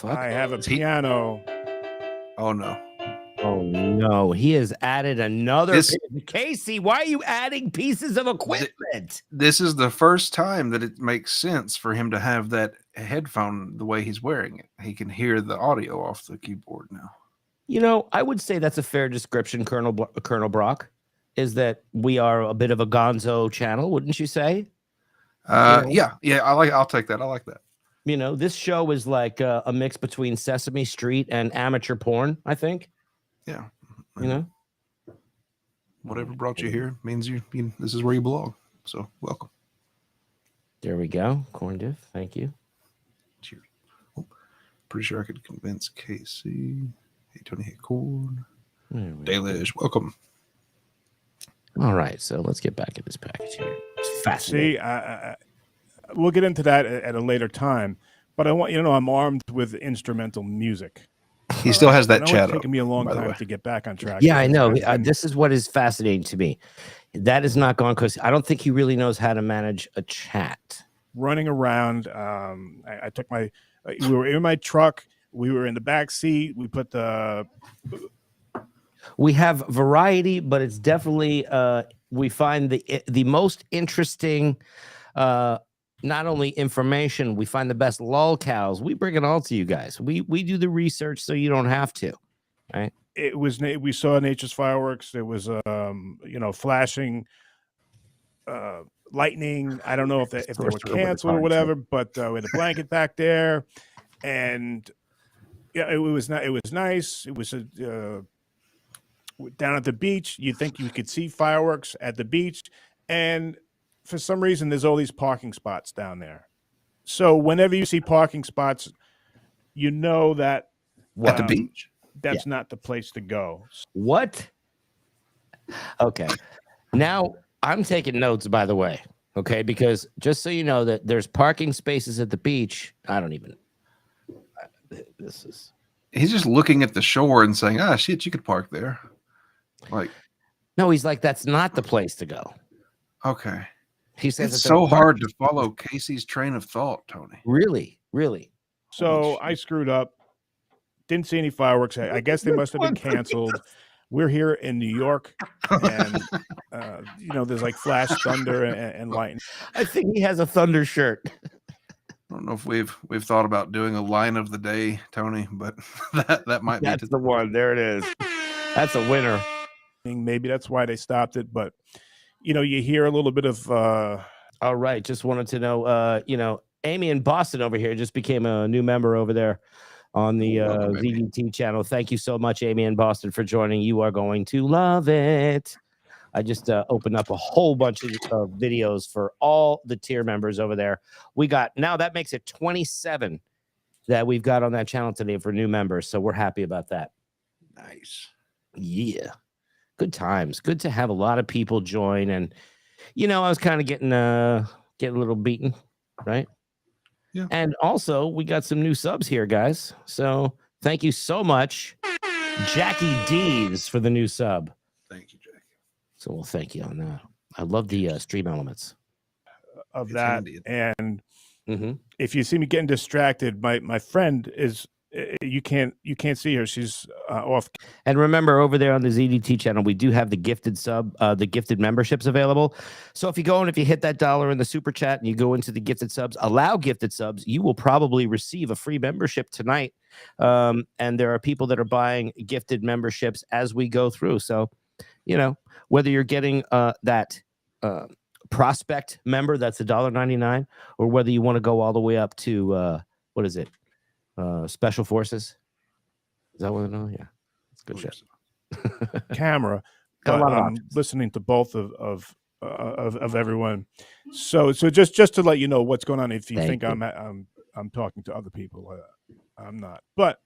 I have a piano. Oh no. Oh no, he has added another Casey, why are you adding pieces of equipment? This is the first time that it makes sense for him to have that headphone the way he's wearing it. He can hear the audio off the keyboard now. I would say that's a fair description, Colonel Brock, is that we are a bit of a gonzo channel, wouldn't you say? Yeah, I'll take that. I like that. This show is like a mix between Sesame Street and amateur porn, I think. Yeah. Whatever brought you here means you this is where you belong. So welcome. There we go. Corn diff. Thank you. Cheers. Oh, pretty sure I could convince Casey. Hey, Tony. Hey, Corn. Dalish. Welcome. All right. So let's get back in this package here. It's fascinating. See, we'll get into that at a later time. But I want you to know I'm armed with instrumental music. He still has that chat. It's taken me a long time to get back on track. Yeah, I know. This is what is fascinating to me. That is not gone because I don't think he really knows how to manage a chat. Running around. I took we were in my truck. We were in the back seat. We put we have variety, but it's definitely we find the most interesting not only information, we find the best lolcows. We bring it all to you guys. We do the research so you don't have to, right? We saw nature's fireworks. There was flashing lightning. I don't know if they were canceled or whatever, but we had a blanket back there, and yeah, it was nice. It was down at the beach. You think you could see fireworks at the beach, and for some reason, there's all these parking spots down there. So whenever you see parking spots, you know that at the beach, that's not the place to go. What? Okay. Now I'm taking notes, by the way. Okay, because just so you know that there's parking spaces at the beach. I don't even. This is. He's just looking at the shore and saying, "Ah, shit, you could park there." Like. No, he's like, that's not the place to go. Okay. He says it's so hard to follow Casey's train of thought, Tony. Really, really. So I screwed up. Didn't see any fireworks. I guess they must have been canceled. We're here in New York, and there's like flash thunder and lightning. I think he has a thunder shirt. I don't know if we've thought about doing a line of the day, Tony, but that might be the one. There it is. That's a winner. Maybe that's why they stopped it, but you hear a little bit of. All right, just wanted to know, Amy in Boston over here just became a new member over there on the ZDT channel. Thank you so much, Amy in Boston, for joining. You are going to love it. I just opened up a whole bunch of videos for all the tier members over there. Now that makes it 27 that we've got on that channel today for new members. So we're happy about that. Nice. Yeah. Good times. Good to have a lot of people join. And, I was kind of getting a little beaten, right? Yeah. And also, we got some new subs here, guys. So thank you so much, Jackie Dees, for the new sub. Thank you, Jackie. So we'll thank you on that. I love the stream elements of that. And if you see me getting distracted, my friend is. You can't see her. She's off. And remember, over there on the ZDT channel, we do have the gifted the gifted memberships available. So if you hit that $1 in the super chat and you go into the gifted subs, allow gifted subs, you will probably receive a free membership tonight. And there are people that are buying gifted memberships as we go through. So, whether you're getting that prospect member, that's $1.99, or whether you want to go all the way up to what is it? Special Forces. Is that what? No, yeah, it's good shit. Camera. But I'm listening to both of everyone. So just to let you know what's going on. If you think I'm talking to other people, I'm not. But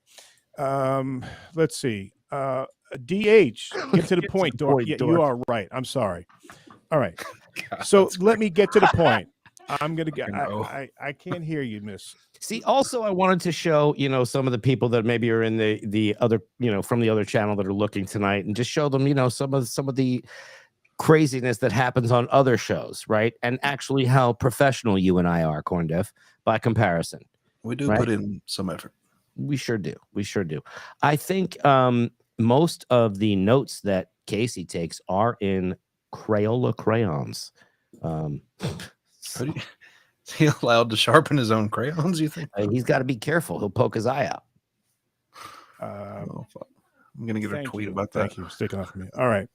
let's see. DH, get to the point. Yeah, you are right. I'm sorry. All right. God, so let me get to the point. I'm gonna get. I can't hear you, Miss. See, also, I wanted to show some of the people that maybe are in the other from the other channel that are looking tonight, and just show them some of the craziness that happens on other shows, right? And actually, how professional you and I are, Corn Diff, by comparison. We do put in some effort. We sure do. We sure do. I think most of the notes that Casey takes are in Crayola crayons. Is he allowed to sharpen his own crayons, you think? He's got to be careful. He'll poke his eye out. I'm going to get a tweet about that. Thank you for sticking up for me. All right.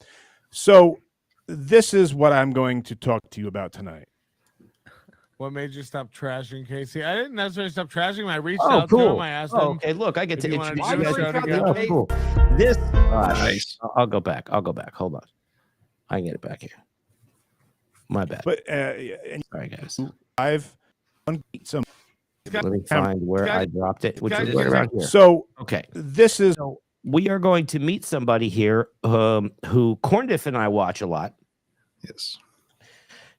So this is what I'm going to talk to you about tonight. What made you stop trashing Casey? I didn't necessarily stop trashing him. I reached out to him. I asked him. Okay, look, I get to introduce you guys. That's cool. This, nice. I'll go back. Hold on. I can get it back here. My bad. But sorry, guys. Let me find where I dropped it, which is right around here. So, okay, this is. We are going to meet somebody here who Corndiff and I watch a lot. Yes.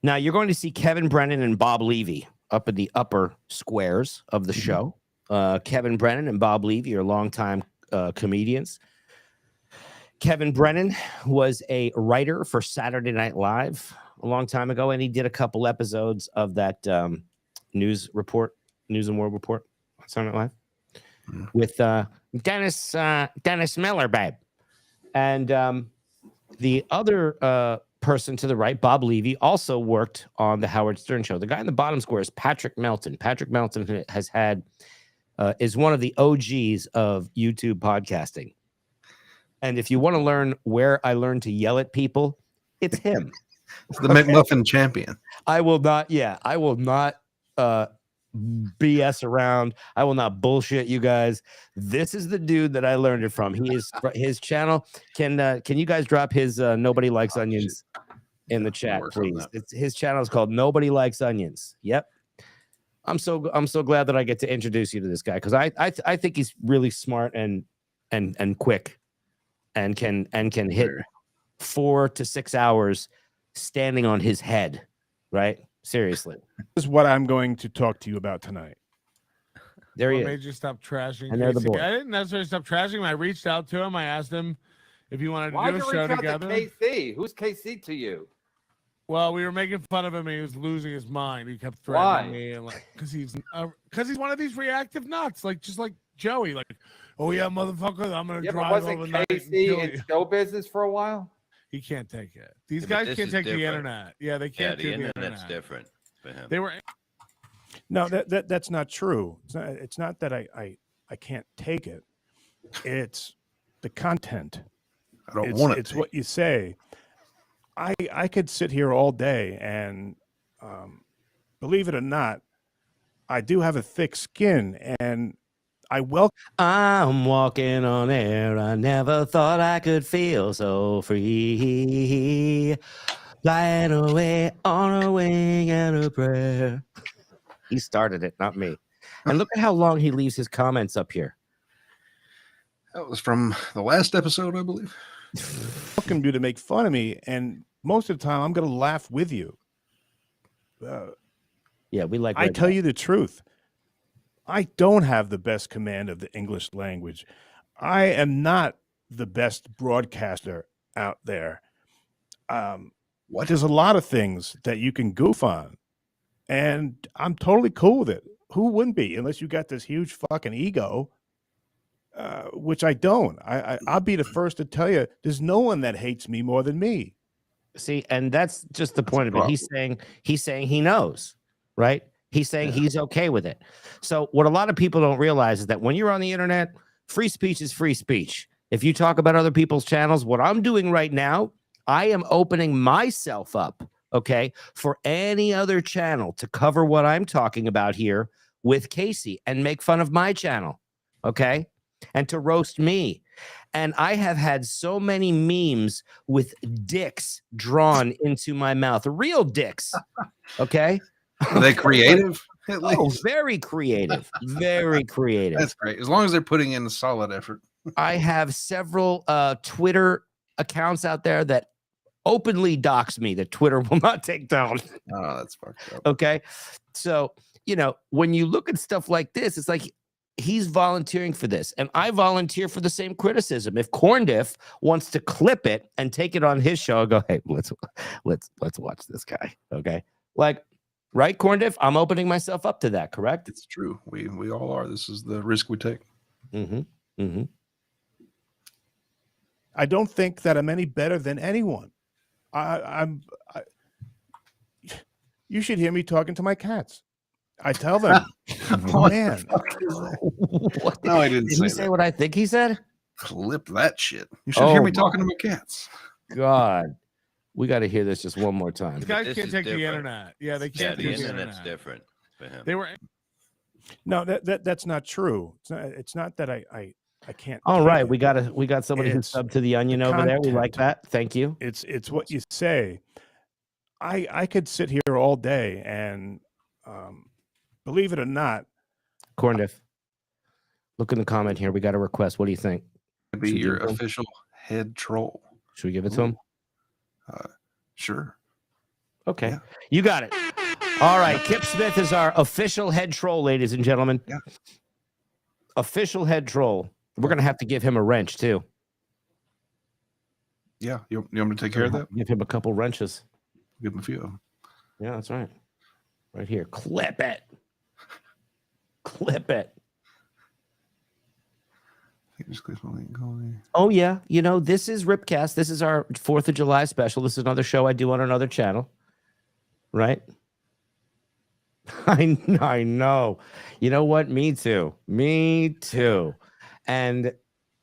Now you're going to see Kevin Brennan and Bob Levy up in the upper squares of the show. Kevin Brennan and Bob Levy are longtime comedians. Kevin Brennan was a writer for Saturday Night Live a long time ago, and he did a couple episodes of that News and World Report on Saturday Night Live with Dennis Miller, babe. And the other person to the right, Bob Levy, also worked on the Howard Stern Show. The guy in the bottom square is Patrick Melton. Patrick Melton is one of the OGs of YouTube podcasting. And if you want to learn where I learned to yell at people, it's him. It's the McMuffin champion. I will not BS around. I will not bullshit you guys. This is the dude that I learned it from. He is his channel. Can you guys drop his Nobody Likes Onions in the chat, please? His channel is called Nobody Likes Onions. Yep. I'm so glad that I get to introduce you to this guy, because I think he's really smart and quick and can hit 4 to 6 hours standing on his head, right? Seriously. This is what I'm going to talk to you about tonight. There he is. What made you stop trashing and they're the Casey? boy. I didn't necessarily stop trashing him. I reached out to him. I asked him if you wanted to Why'd do a you show reach out together. to KC? Who's KC to you? Well, we were making fun of him, and he was losing his mind. He kept threatening me, and because he's one of these reactive nuts, just like Joey. Like, oh yeah, motherfucker, I'm gonna drive over wasn't KC in show business for a while? He can't take it. These guys can't take the internet. Yeah, they can't do the internet. The internet's different for him. They were. No, that's not true. It's not that I can't take it. It's the content. I don't want it. It's what you say. I could sit here all day and believe it or not, I do have a thick skin and I'm walking on air. I never thought I could feel so free. Flying away on a wing and a prayer. He started it, not me. And look at how long he leaves his comments up here. That was from the last episode, I believe. welcome you to make fun of me, and most of the time I'm going to laugh with you. Yeah, we like. I tell you the truth. I don't have the best command of the English language. I am not the best broadcaster out there. There's a lot of things that you can goof on, and I'm totally cool with it. Who wouldn't be, unless you got this huge fucking ego, which I don't. I'll be the first to tell you, there's no one that hates me more than me. See, and that's just the point of it. He's saying he knows, right? He's saying he's okay with it. So what a lot of people don't realize is that when you're on the internet, free speech is free speech. If you talk about other people's channels, what I'm doing right now, I am opening myself up, okay, for any other channel to cover what I'm talking about here with Casey and make fun of my channel, okay, and to roast me. And I have had so many memes with dicks drawn into my mouth, real dicks, okay? Are they creative? At least? Oh, very creative. Very creative. That's great. As long as they're putting in a solid effort. I have several Twitter accounts out there that openly dox me that Twitter will not take down. Oh, that's fucked up. Okay. So, you know, when you look at stuff like this, it's like he's volunteering for this. And I volunteer for the same criticism. If Corndiff wants to clip it and take it on his show, I'll go, hey, let's watch this guy. Okay. Like, right, Corndiff? I'm opening myself up to that, correct? It's true. We all are. This is the risk we take. Mm-hmm. Mm-hmm. I don't think that I'm any better than anyone. You should hear me talking to my cats. I tell them, man. No, I didn't Did he say what I think he said? Clip that shit. You should hear me talking to my cats. God. We got to hear this just one more time. These guys can't take the internet. Yeah, they can't. Yeah, the internet's different for him. They were. No, that's not true. It's not that I can't. All right, we got somebody who's subbed to the Onion over there. We like that. Thank you. It's what you say. I could sit here all day and believe it or not, Corndiff, look in the comment here. We got a request. What do you think? Be your official head troll. Should we give it to him? Sure. Okay. Yeah. You got it. All right. Kip Smith is our official head troll, ladies and gentlemen. Yeah. Official head troll. We're going to have to give him a wrench, too. Yeah. You want me to take care of that? Give him a couple wrenches. Give him a few of them. Yeah, that's right. Right here. Clip it. Clip it. Oh, yeah. You know, this is RipCast. This is our 4th of July special. This is another show I do on another channel. Right? I know. You know what? Me too. Me too. And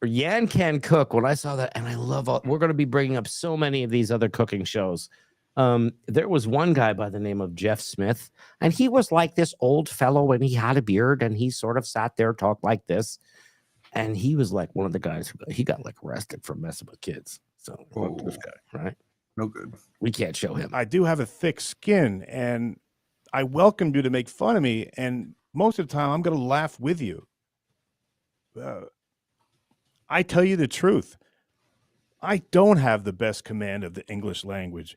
Yan Can Cook, when I saw that, and I love we're going to be bringing up so many of these other cooking shows. There was one guy by the name of Jeff Smith, and he was like this old fellow, and he had a beard, and he sort of sat there, talked like this. And he was like one of the guys he got like arrested for messing with kids. So this guy, right? No good. We can't show him. I do have a thick skin, and I welcome you to make fun of me. And most of the time, I'm going to laugh with you. I tell you the truth. I don't have the best command of the English language.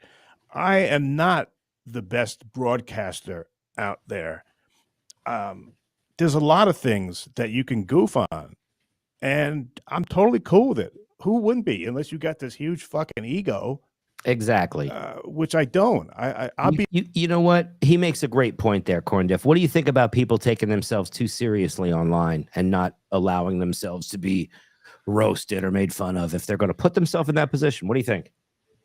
I am not the best broadcaster out there. There's a lot of things that you can goof on. And I'm totally cool with it. who wouldn't be unless you got this huge fucking ego? Exactly. Which I don't. I'll be. You know what? He makes a great point there, Corn Diff. What do you think about people taking themselves too seriously online and not allowing themselves to be roasted or made fun of if they're going to put themselves in that position? What do you think?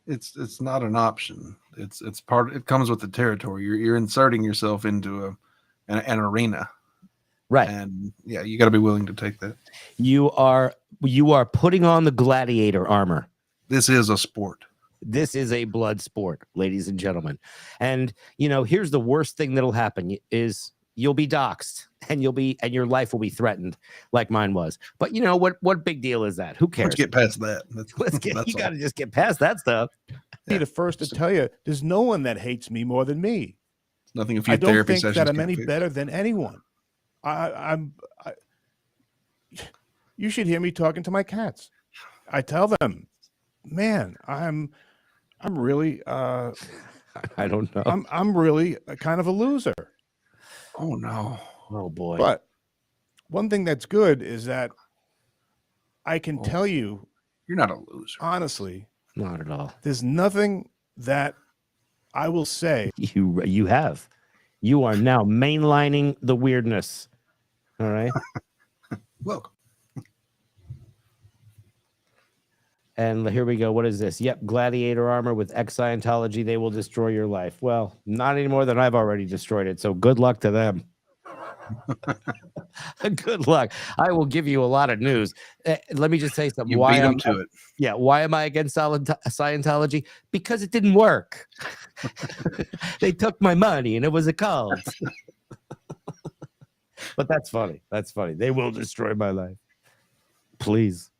It's not an option. It's part. It comes with the territory. You're inserting yourself into an arena, right? And yeah, you got to be willing to take that. You are putting on the gladiator armor. This is a sport. This is a blood sport, ladies and gentlemen. And here's the worst thing that'll happen is you'll be doxxed and your life will be threatened like mine was. But what big deal is that? Who cares? Let's get past that. You got to just get past that stuff. Be the first to tell you, there's no one that hates me more than me. It's nothing a few I don't therapy think sessions that I'm can't any fix. better than anyone. You should hear me talking to my cats. I tell them, man, I'm really I don't know. I'm really a kind of a loser. Oh no. Oh boy. But one thing that's good is that I can tell you you're not a loser. Honestly, not at all. There's nothing that I will say. You are now mainlining the weirdness. All right. Welcome. And here we go. What is this? Yep, gladiator armor with ex-Scientology. They will destroy your life. Well, not any more than I've already destroyed it. So good luck to them. Good luck. I will give you a lot of news. Let me just say something. You beat them to it. Yeah. Why am I against Scientology? Because it didn't work. They took my money and it was a cult. But that's funny. That's funny. They will destroy my life. Please.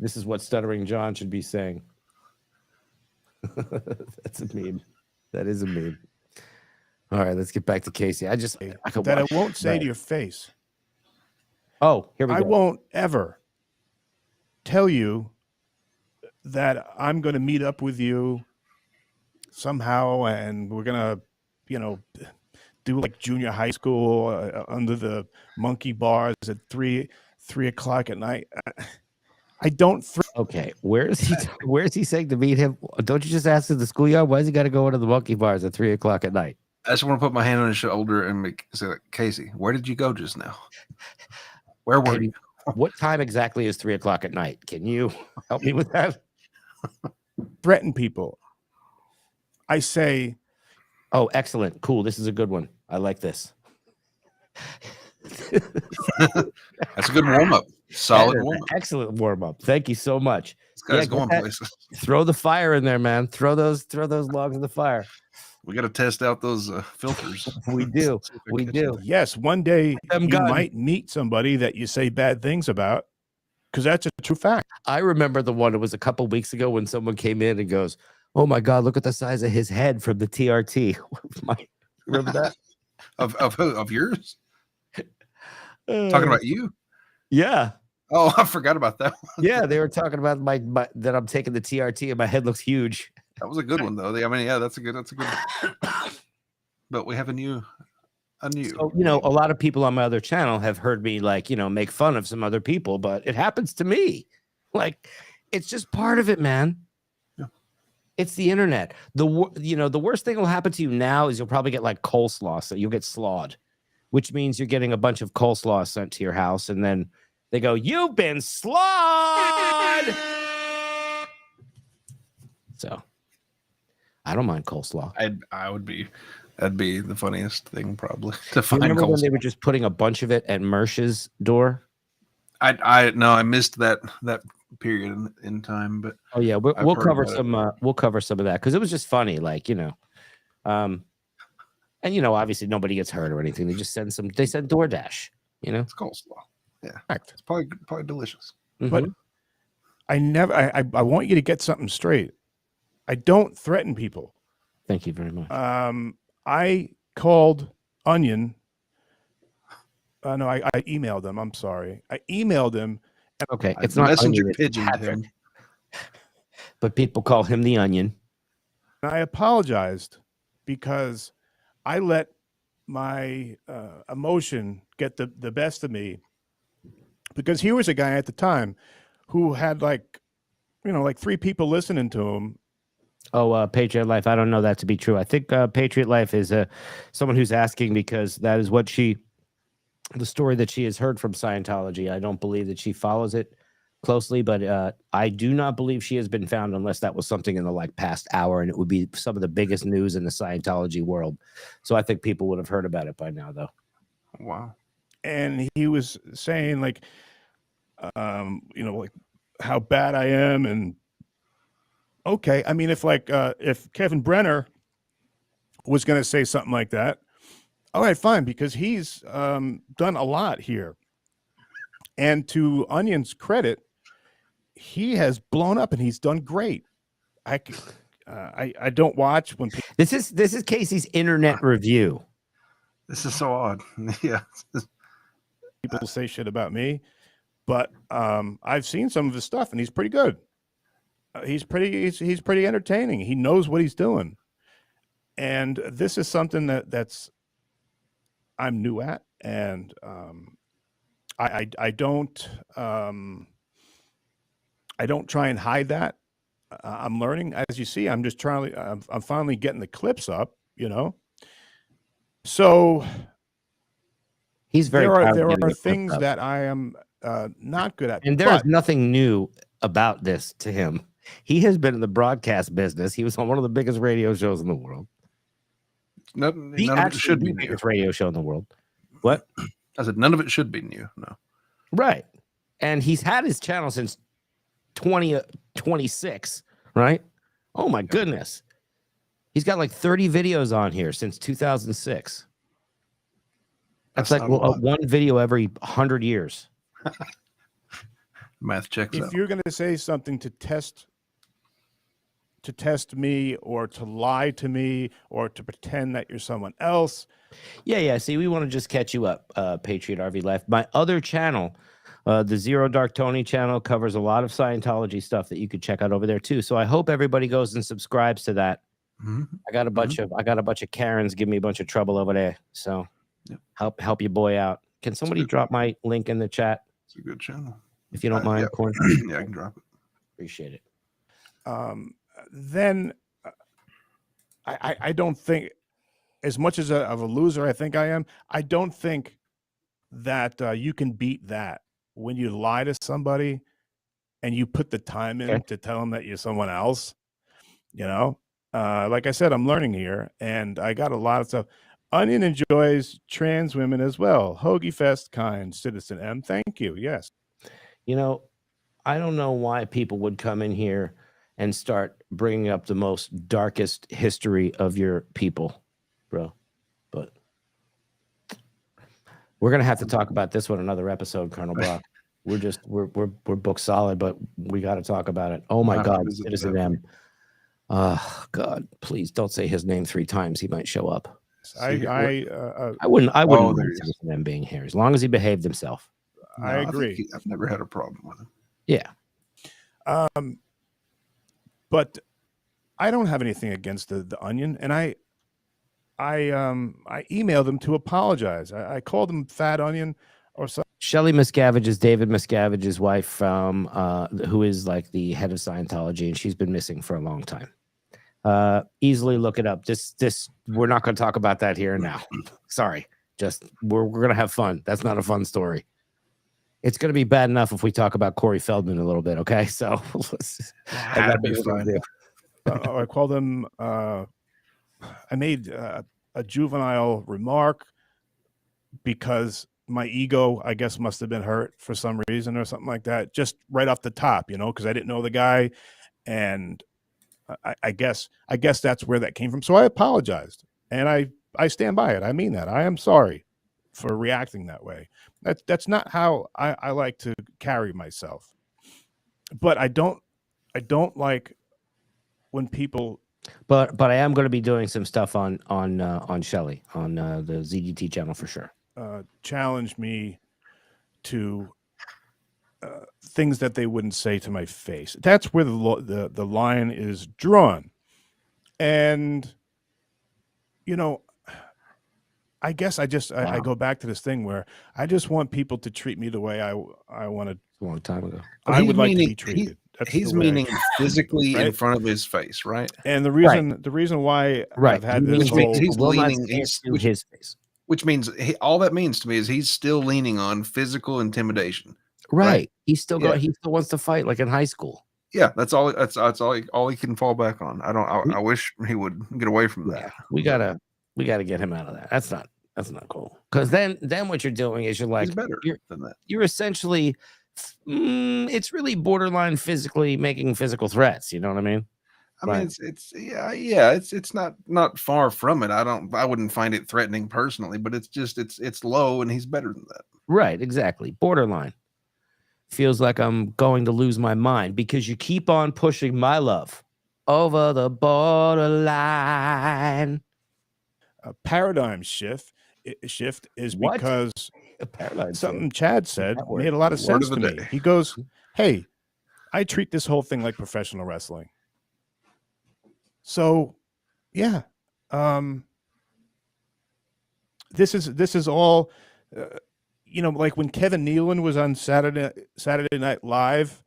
This is what Stuttering John should be saying. That's a meme. That is a meme. All right, let's get back to Casey. I won't say to your face. Oh, here we go. I won't ever tell you that I'm going to meet up with you somehow and we're going to, do like junior high school under the monkey bars at 3 o'clock at night. I don't. Okay, where is he saying to meet him? Don't you just ask in the schoolyard? Why has he got to go into the monkey bars at 3 o'clock at night? I just want to put my hand on his shoulder and say, like, Casey, where did you go just now? Where were you? What time exactly is 3 o'clock at night? Can you help me with that? Threaten people. I say. Oh, excellent. Cool. This is a good one. I like this. That's a good warm-up. Solid warm-up. Excellent warm-up. Thank you so much. This guy's going places. Throw the fire in there, man. Throw those logs in the fire. We got to test out those filters. We do. We do. Yes, one day you might meet somebody that you say bad things about, because that's a true fact. I remember the one. It was a couple weeks ago when someone came in and goes, "Oh my God, look at the size of his head from the TRT." Remember that? Of who? Of yours? Talking about you? Yeah. Oh, I forgot about that one. Yeah, they were talking about my that I'm taking the TRT and my head looks huge. That was a good one though. I mean, yeah, that's a good. But we have a new. So, a lot of people on my other channel have heard me make fun of some other people, but it happens to me. Like, it's just part of it, man. Yeah. It's the internet. The worst thing will happen to you now is you'll probably get like coleslaw, so you'll get slawed, which means you're getting a bunch of coleslaw sent to your house, and then they go, "You've been slawed." So, I don't mind coleslaw. That'd be the funniest thing probably to find. Remember when they were just putting a bunch of it at Mersh's door? I missed that period in time, but oh yeah, we'll cover some of that because it was just funny, and obviously nobody gets hurt or anything. They just send DoorDash. It's coleslaw. Yeah, it's probably delicious. Mm-hmm. But I want you to get something straight. I don't threaten people. Thank you very much. I called Onion. No, I emailed them. I'm sorry. I emailed him. Okay, it's not messenger Onion, pigeon, Patrick. But people call him the Onion. And I apologized because I let my emotion get the best of me. Because he was a guy at the time who had like 3 people listening to him. Oh, Patriot Life. I don't know that to be true. I think Patriot Life is someone who's asking because that is what the story that she has heard from Scientology. I don't believe that she follows it closely, but I do not believe she has been found unless that was something in the past hour, and it would be some of the biggest news in the Scientology world. So I think people would have heard about it by now, though. Wow. And he was saying like how bad I am, and okay, I mean, if Kevin Brenner was going to say something like that, all right, fine, because he's done a lot here. And to Onion's credit, he has blown up and he's done great. I don't watch when people. This is Casey's internet review. This is so odd. Yeah. People say shit about me, but I've seen some of his stuff and he's pretty good. He's pretty entertaining. He knows what he's doing. And this is something that's I'm new at, and I don't try and hide that. I'm learning, as you see. I'm just trying. I'm finally getting the clips up. So he's very. There are things that I am not good at, and there is nothing new about this to him. He has been in the broadcast business. He was on one of the biggest radio shows in the world. None of it should be the biggest radio show in the world. What? I said none of it should be new. No. Right. And he's had his channel since 2026, right? Oh my goodness. He's got like 30 videos on here since 2006. That's like one video every 100 years. Math checks out. If you're going to say something to test me or to lie to me or to pretend that you're someone else. Yeah. See, we want to just catch you up, Patriot RV Life. My other channel, the Zero Dark Tony channel, covers a lot of Scientology stuff that you could check out over there too. So I hope everybody goes and subscribes to that. Mm-hmm. I got a bunch of Karens give me a bunch of trouble over there. So help your boy out. Can somebody drop my link in the chat? It's a good channel. If you don't mind, Corn. Yeah, I can drop it. Appreciate it. Then I don't think, as much as of a loser I think I am, I don't think that you can beat that when you lie to somebody and you put the time in to tell them that you're someone else. Like I said, I'm learning here, and I got a lot of stuff. Onion enjoys trans women as well. Hoagie Fest, kind Citizen M. Thank you. Yes. I don't know why people would come in here and start bringing up the most darkest history of your people, bro. But we're gonna have to talk about this one another episode, Colonel Brock. We're booked solid, but we got to talk about it. Oh my God, Citizen M. God, please don't say his name 3 times. He might show up. I wouldn't mind Citizen M being here as long as he behaved himself. I agree. I've never had a problem with him. Yeah. But I don't have anything against the Onion, and I emailed him to apologize. I called him Fat Onion or something. Shelley Miscavige is David Miscavige's wife, who is like the head of Scientology, and she's been missing for a long time. Easily look it up. This we're not going to talk about that here and now. Sorry, just we're going to have fun. That's not a fun story. It's going to be bad enough if we talk about Corey Feldman a little bit. Okay, so that'd be fun. I called him. I made a juvenile remark because my ego, I guess, must have been hurt for some reason or something like that. Just right off the top, because I didn't know the guy, and I guess that's where that came from. So I apologized, and I stand by it. I mean that. I am sorry for reacting that way. That's not how I like to carry myself. But I don't like when people. But I am going to be doing some stuff on Shelley on the ZDT channel for sure. Challenge me to things that they wouldn't say to my face. That's where the line is drawn. And I guess I go back to this thing where I just want people to treat me the way I want to a long time ago. I would like to be treated. He's meaning physically in front of his face, right? And the reason why I've had this whole he's leaning his face, which means all that means to me is he's still leaning on physical intimidation. Right. He's still going. He still wants to fight like in high school. Yeah, that's all. That's all he can fall back on. I wish he would get away from that. We gotta get him out of that. That's not cool. Because then what you're doing is you're like, he's better than that. You're essentially, it's really borderline physically making physical threats. You know what I mean? I mean, it's not far from it. I wouldn't find it threatening personally, but it's just it's low, and he's better than that. Right, exactly. Borderline. Feels like I'm going to lose my mind because you keep on pushing my love over the borderline. A paradigm shift is because something Chad said made a lot of sense to me. He goes, "Hey, I treat this whole thing like professional wrestling." So, yeah, this is all, like when Kevin Nealon was on Saturday Night Live,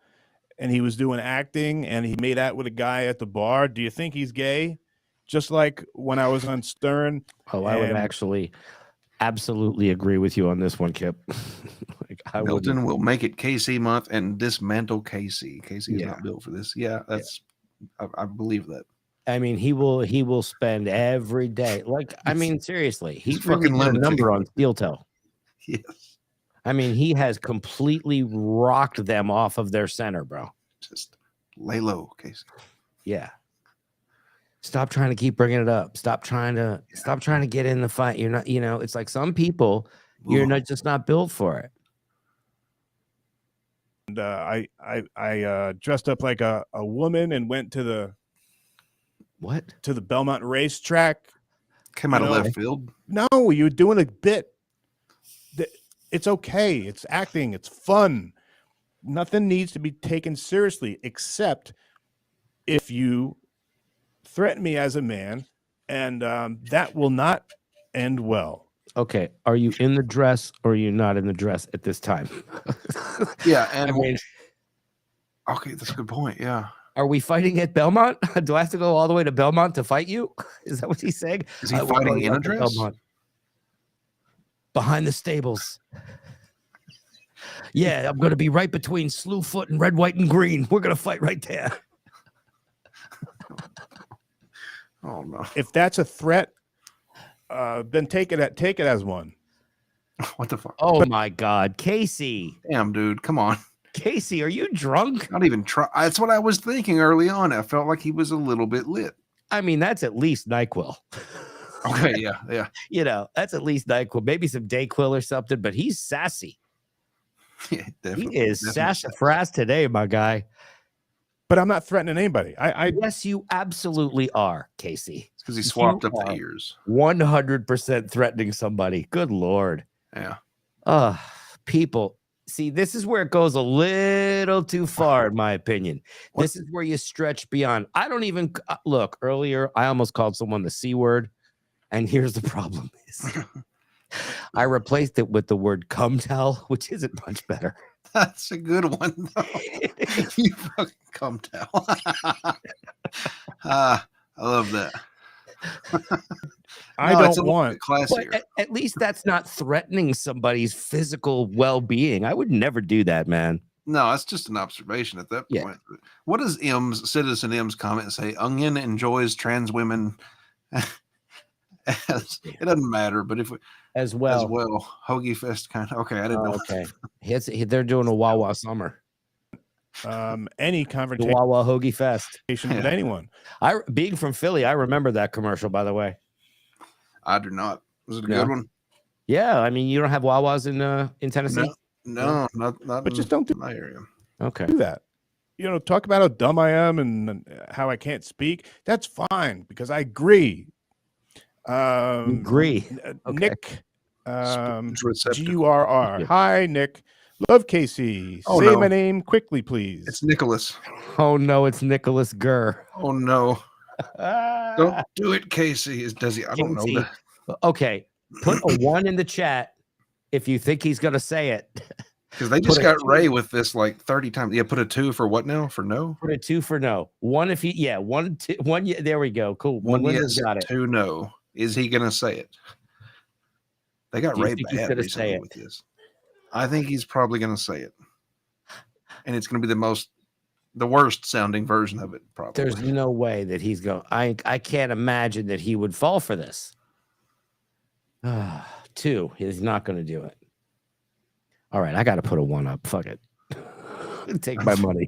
and he was doing acting, and he made out with a guy at the bar. Do you think he's gay? Just like when I was on Stern. Oh, I would actually absolutely agree with you on this one, Kip. Milton will make it KC month and dismantle KC. KC is not built for this. Yeah, I believe that. I mean, he will spend every day. Like, I mean, seriously, he's fucking really did a number on Steel Toe. Yes. I mean, he has completely rocked them off of their center, bro. Just lay low, Casey. Yeah. Stop trying to keep bringing it up. Stop trying to get in the fight. You're not, it's like some people, you're not built for it. And I dressed up like a woman and went to the Belmont racetrack. Came out of left field. No, you're doing a bit. It's okay. It's acting. It's fun. Nothing needs to be taken seriously except if you threaten me as a man, and that will not end well. Okay, are you in the dress or are you not in the dress at this time? Yeah, and okay, that's a good point. Yeah. Are we fighting at Belmont? Do I have to go all the way to Belmont to fight you? Is that what he's saying? Is he fighting in a dress? Belmont. Behind the stables. Yeah, I'm going to be right between Slewfoot and Red, White, and Green. We're going to fight right there. Oh no! If that's a threat, then take it as one. What the fuck? Oh my God, Casey! Damn, dude, come on, Casey, are you drunk? Not even try. That's what I was thinking early on. I felt like he was a little bit lit. I mean, that's at least NyQuil. Okay, yeah. That's at least NyQuil. Maybe some Dayquil or something. But he's sassy. Yeah, definitely. He is sassafras today, my guy. But I'm not threatening anybody. Yes, you absolutely are, Casey. It's because he swapped up the ears. 100% threatening somebody. Good Lord. Yeah. People. See, this is where it goes a little too far, in my opinion. This is where you stretch beyond. I don't even look. Earlier, I almost called someone the C word. And here's the problem is I replaced it with the word cum towel, which isn't much better. That's a good one, though. You fucking cum towel. I love that. I don't want classier. At least that's not threatening somebody's physical well-being. I would never do that, man. No, that's just an observation at that point. What does Citizen M's comment say? Onion enjoys trans women. It doesn't matter, but if as well, Hoagie Fest kind of okay. I didn't know. Okay, they're doing a Wawa summer. Any conversation, the Wawa Hoagie Fest with anyone. Being from Philly, I remember that commercial. By the way, I do not. Was it a good one? Yeah, I mean, you don't have Wawas in Tennessee. No, not. But just don't do my area. Okay, do that. Talk about how dumb I am and how I can't speak. That's fine because I agree. Okay. Nick GURR. Hi, Nick. Love Casey. Say my name quickly, please. It's Nicholas. Oh no, it's Nicholas Gurr. Oh no. Don't do it, Casey. Does he? I don't know. Okay. Put a 1 in the chat if you think he's gonna say it. Because they just got Ray with this like 30 times. Yeah, put a 2 for what now? For no? Put a 2 for no. 1 if he, yeah, 1, 2, 1. Yeah, there we go. Cool. 1 yes, got it. 2 no. Is he gonna say it? They got Ray bad recently with this. I think he's probably gonna say it, and it's gonna be the worst sounding version of it. Probably. There's no way that he's going. I can't imagine that he would fall for this. 2. He's not going to do it. All right, I got to put a 1 up. Fuck it. Take my money.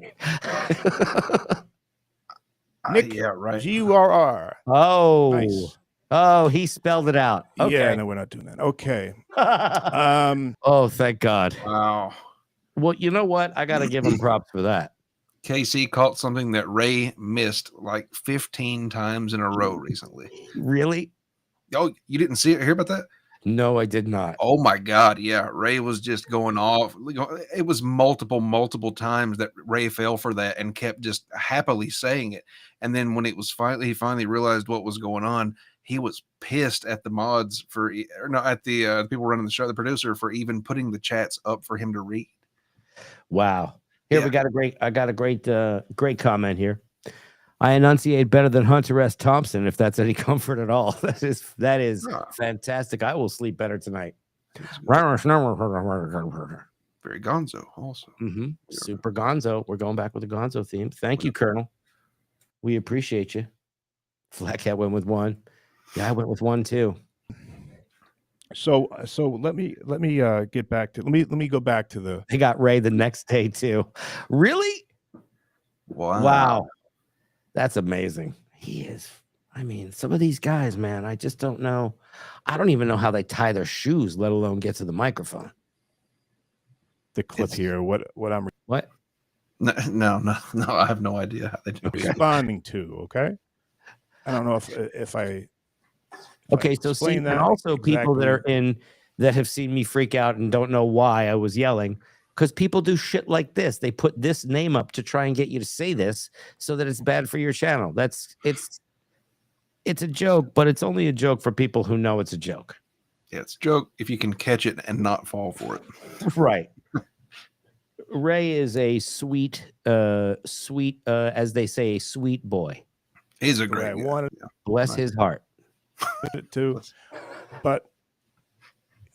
Nick, yeah, right. G-U-R-R. Oh, nice. Oh, he spelled it out. Okay. Yeah, no, we're not doing that. Okay. Oh, thank God. Wow. Well, you know what? I got to give him props for that. KC caught something that Ray missed like 15 times in a row recently. Really? Oh, you didn't see it? Hear about that? No, I did not. Oh my God. Yeah. Ray was just going off. It was multiple times that Ray fell for that and kept just happily saying it. And then when it was he finally realized what was going on, he was pissed at the mods at the people running the show, the producer, for even putting the chats up for him to read. Wow. Here we got a great comment here. I enunciate better than Hunter S. Thompson, if that's any comfort at all. That is fantastic. I will sleep better tonight. Very gonzo also. Super gonzo. We're going back with the gonzo theme. Thank you, Colonel. We appreciate you. Flackhead went with 1. Yeah, I went with 1 too. So let me get back to let me go back to the. They got Ray the next day too. Really? Wow. That's amazing. He is. I mean, some of these guys, man, I just don't know. I don't even know how they tie their shoes, let alone get to the microphone. The clip here. What? No. I have no idea how they do it. Responding to. Okay. I don't know if I. Okay, so see, and also people that are that have seen me freak out and don't know why I was yelling, because people do shit like this. They put this name up to try and get you to say this so that it's bad for your channel. It's a joke, but it's only a joke for people who know it's a joke. Yeah, it's a joke if you can catch it and not fall for it. Right. Ray is a sweet, as they say, a sweet boy. He's a great guy. Bless his heart. Too, but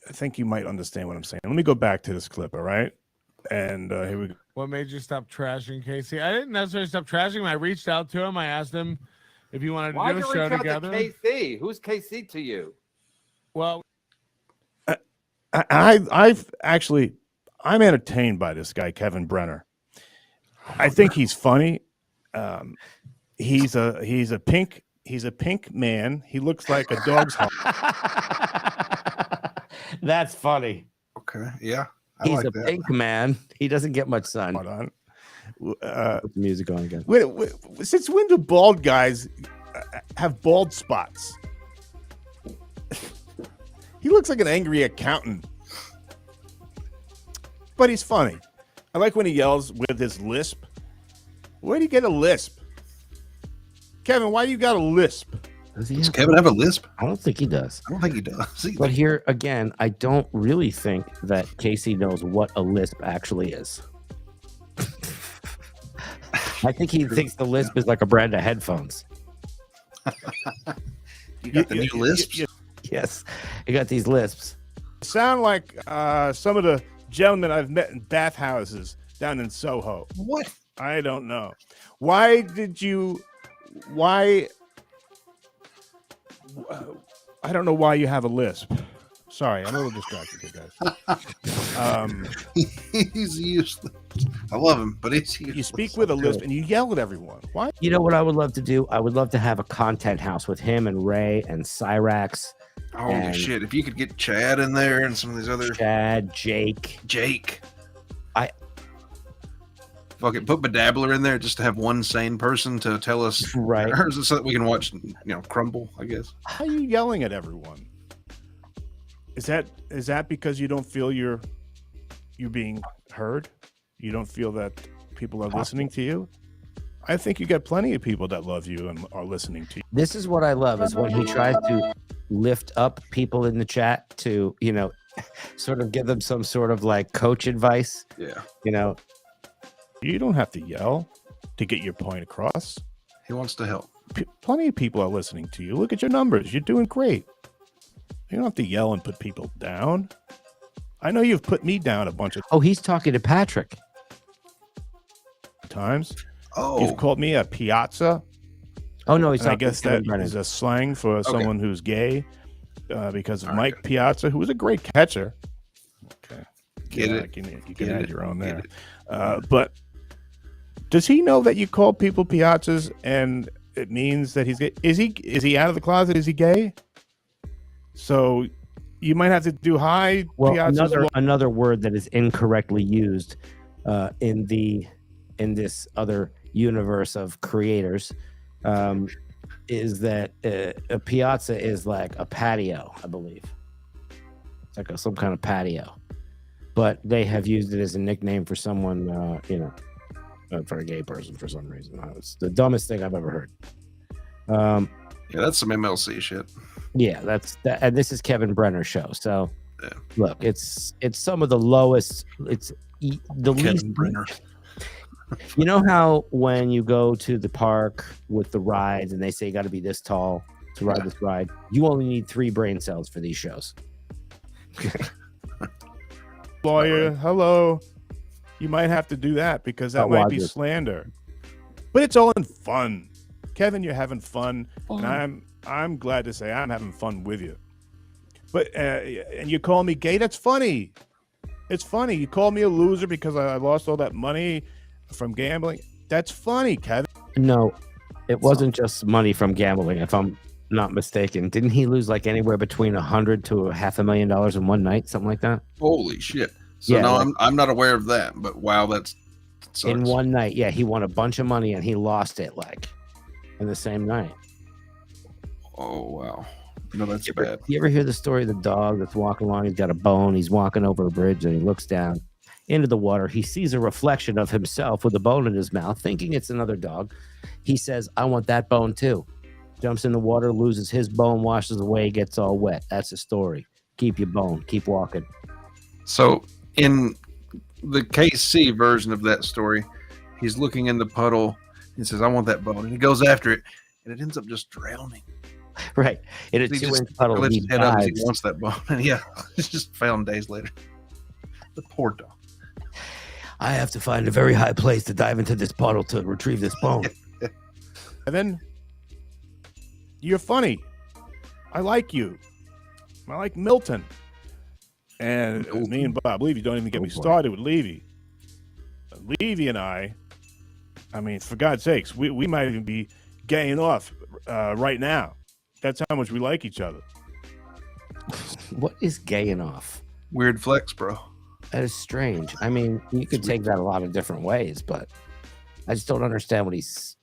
I think you might understand what I'm saying. Let me go back to this clip, all right? And here we go. What made you stop trashing Casey? I didn't necessarily stop trashing him. I reached out to him. I asked him if he wanted to do a show together. Why did you reach out to KC? Who's KC to you? Well, I'm entertained by this guy, Kevin Brenner. I think he's funny. He's a pink man. He looks like a dog's heart. That's funny. Okay. Yeah. He's a pink man. He doesn't get much sun. Hold on. Put the music on again. Since when do bald guys have bald spots? He looks like an angry accountant. But he's funny. I like when he yells with his lisp. Where do you get a lisp? Kevin, why do you got a lisp? Does Kevin have a lisp? I don't think he does. I don't think he does. But here again, I don't really think that Casey knows what a lisp actually is. I think he thinks the lisp is like a brand of headphones. You got the new lisps? Yes, you got these lisps. Sound like some of the gentlemen I've met in bathhouses down in Soho. What? I don't know. Why? I don't know why you have a lisp. Sorry, I'm a little distracted here, guys. He's useless. I love him, but he's useless. You speak with a lisp and you yell at everyone. Why? You know what I would love to do? I would love to have a content house with him and Ray and Cyrax. Holy shit! If you could get Chad in there and some of these other Jake. Fucking put Bedabbler in there just to have one sane person to tell us, right? So that we can watch, crumble. I guess. How are you yelling at everyone? Is that because you don't feel you're being heard? You don't feel that people are listening to you? I think you got plenty of people that love you and are listening to you. This is what I love is when he tries to lift up people in the chat to, sort of give them some sort of like coach advice. Yeah. You know, you don't have to yell to get your point across. He wants to help. Plenty of people are listening to you. Look at your numbers. You're doing great. You don't have to yell and put people down. I know you've put me down a bunch of he's talking to Patrick times. Oh, You've called me a piazza. Oh no, he's And not. I guess that is a slang for someone who's gay, because of Mike Piazza, who was a great catcher. Okay, Get it? You can add your own there. But does he know that you call people piazzas and it means that he's gay? Is he out of the closet? Is he gay? So you might have to do hi. Well, piazzas. another word that is incorrectly used in this other universe of creators is that a piazza is like a patio, I believe. It's like some kind of patio, but they have used it as a nickname for someone, for a gay person for some reason. It's the dumbest thing I've ever heard. Yeah, that's some MLC shit. Yeah, and this is Kevin Brenner's show. So look, it's some of the lowest. It's the Kevin least. Brenner. You know how when you go to the park with the rides and they say you got to be this tall to ride this ride, you only need 3 brain cells for these shows. Lawyer, hello. You might have to do that because that might be slander. But it's all in fun. Kevin, you're having fun. And I'm glad to say I'm having fun with you. But and you call me gay, that's funny. It's funny. You call me a loser because I lost all that money from gambling. That's funny, Kevin. No, it wasn't just money from gambling, if I'm not mistaken. Didn't he lose like anywhere between $100,000 to $500,000 in one night, something like that? Holy shit! So no, I'm not aware of that. But wow, that sucks. In one night. Yeah, he won a bunch of money and he lost it like in the same night. Oh wow, no, that's bad. You ever hear the story of the dog that's walking along? He's got a bone. He's walking over a bridge and he looks down into the water. He sees a reflection of himself with a bone in his mouth, thinking it's another dog. He says, I want that bone too. Jumps in the water, loses his bone, washes away, gets all wet. That's the story. Keep your bone. Keep walking. So in the KC version of that story, he's looking in the puddle and says, I want that bone. And he goes after it and it ends up just drowning. Right. In a 2-inch puddle. He wants that bone. And it's just found days later. The poor dog. I have to find a very high place to dive into this puddle to retrieve this bone. And then you're funny. I like you. I like Milton. And me and Bob Levy, don't even get me started with Levy. Levy and I mean, for God's sakes, we might even be gaying off right now. That's how much we like each other. What is gaying off? Weird flex, bro. That is strange. I mean, you could take that a lot of different ways, but I just don't understand what he's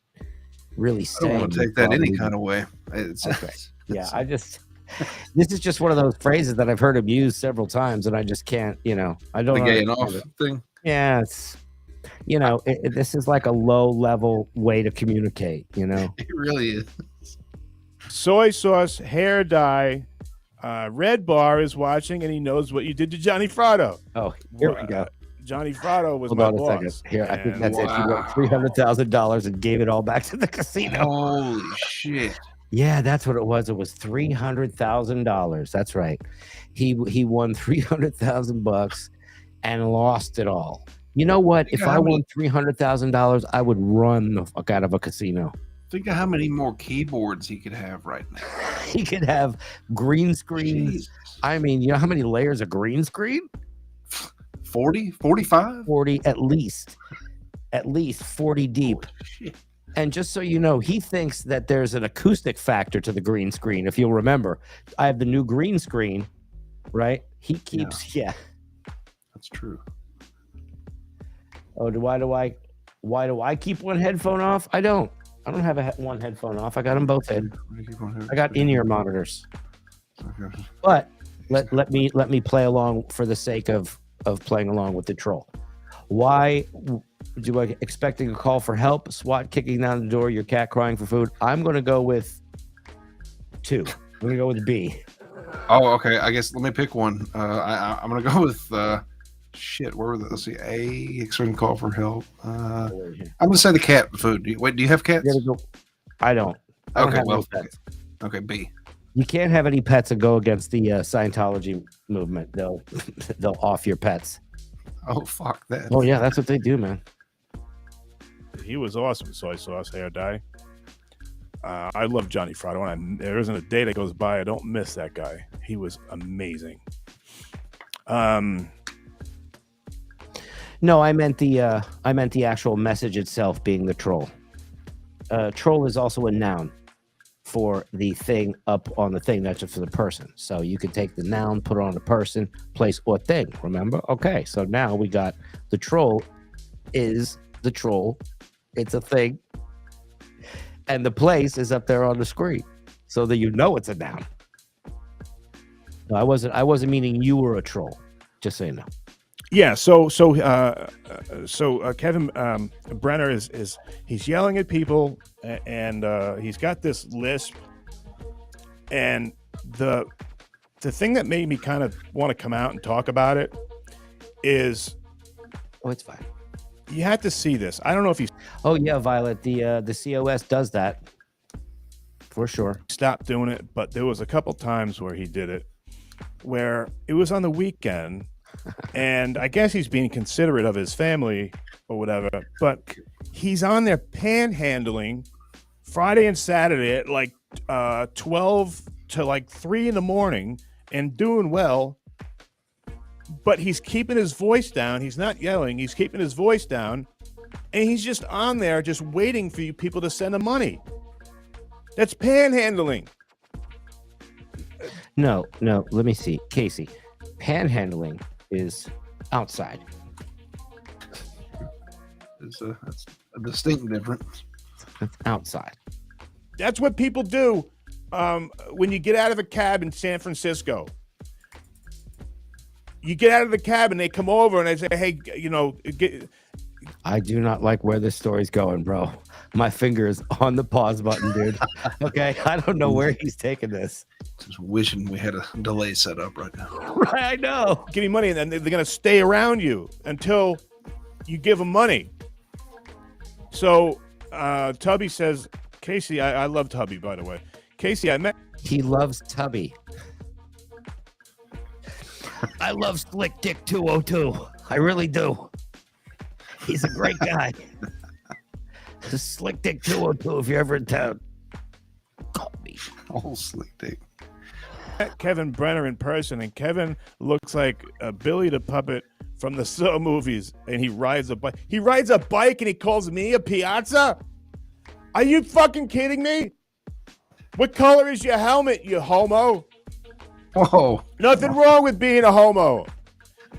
really saying. I don't want to take that any kind of way. Okay. Yeah, this is just one of those phrases that I've heard him use several times, and I just can't, I don't know. The gay and off thing? Yeah, it's, this is like a low-level way to communicate, It really is. Soy sauce, hair dye, Red Bar is watching, and he knows what you did to Johnny Fratto. Oh, here we go. Johnny Fratto was Hold my on boss. a second. Here, I think that's it. He won $300,000 and gave it all back to the casino. Holy shit. Yeah, that's what it was. It was $300,000. That's right. He won $300,000 and lost it all. You know what? If I won $300,000, I would run the fuck out of a casino. Think of how many more keyboards he could have right now. He could have green screens. Jesus. I mean, you know how many layers of green screen? 40, 45? 40 at least 40 deep. And just so you know, he thinks that there's an acoustic factor to the green screen. If you'll remember, I have the new green screen, right? He keeps, That's true. Oh, why do I keep one headphone off? I don't have one headphone off. I got them both in. I got in-ear monitors. But let me play along for the sake of playing along with the troll. Why do I expecting a call for help? SWAT kicking down the door, your cat crying for food? I'm going to go with 2. I'm going to go with B. Oh, okay. I guess let me pick one. I'm gonna go with shit. Where were the? Let's see. A. Expecting call for help. I'm gonna say the cat food. Do you have cats? I don't. Okay. Have Well. any pets. Okay. B. You can't have any pets that go against the Scientology movement. They'll off your pets. Oh fuck that. Oh yeah, that's what they do, man. He was awesome. Soy sauce hair dye. I love Johnny Frado. There isn't a day that goes by I don't miss that guy. He was amazing. No, I meant the actual message itself being the troll. Troll is also a noun for the thing up on the thing, not just for the person. So you could take the noun, put it on the person, place, or thing. Remember? Okay, so now we got the troll is the troll. It's a thing. And the place is up there on the screen, so that you know it's a noun. No, I wasn't meaning you were a troll. Just so you know. Yeah. So Kevin Brenner is he's yelling at people, and he's got this lisp, and the thing that made me kind of want to come out and talk about it is, oh, it's fine. You had to see this. I don't know if you. Oh yeah, Violet. The COS does that for sure. Stopped doing it, but there was a couple times where he did it, where it was on the weekend, and I guess he's being considerate of his family or whatever. But he's on there panhandling Friday and Saturday at like 12 to like 3 in the morning and doing well. But he's keeping his voice down. He's not yelling. He's keeping his voice down. And he's just on there just waiting for you people to send him money. That's panhandling. No. Let me see. Casey, panhandling is outside. That's a distinct difference. It's outside. That's what people do when you get out of a cab in San Francisco. You get out of the cab and they come over and they say, hey, I do not like where this story's going, bro. My finger is on the pause button, dude. Okay, I don't know where he's taking this. Just wishing we had a delay set up right now. Right, I know. Give me money, and then they're going to stay around you until you give them money. So Tubby says, Casey, I love Tubby, by the way. Casey, I met. He loves Tubby. I love Slick Dick 202. I really do. He's a great guy. The Slick Dick 202 if you're ever in town. Call me. Oh, Slick Dick. Kevin Brenner in person, and Kevin looks like Billy the Puppet from the Saw movies, and he rides a bike. He rides a bike and he calls me a piazza? Are you fucking kidding me? What color is your helmet, you homo? Whoa. Nothing wrong with being a homo.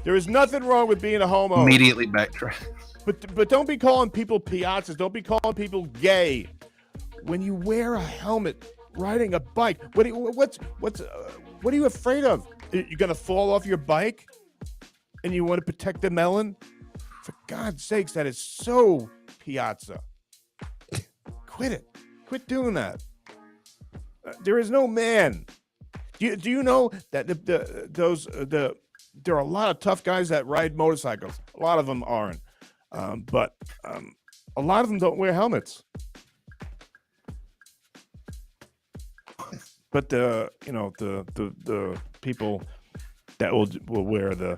There is nothing wrong with being a homo. Immediately backtrack. But don't be calling people piazzas. Don't be calling people gay. When you wear a helmet riding a bike, what are you afraid of? You're gonna fall off your bike, and you want to protect the melon? For God's sakes, that is so piazza. Quit it. Quit doing that. There is no man. Do you know that there are a lot of tough guys that ride motorcycles? A lot of them aren't, but a lot of them don't wear helmets. But the people that will wear the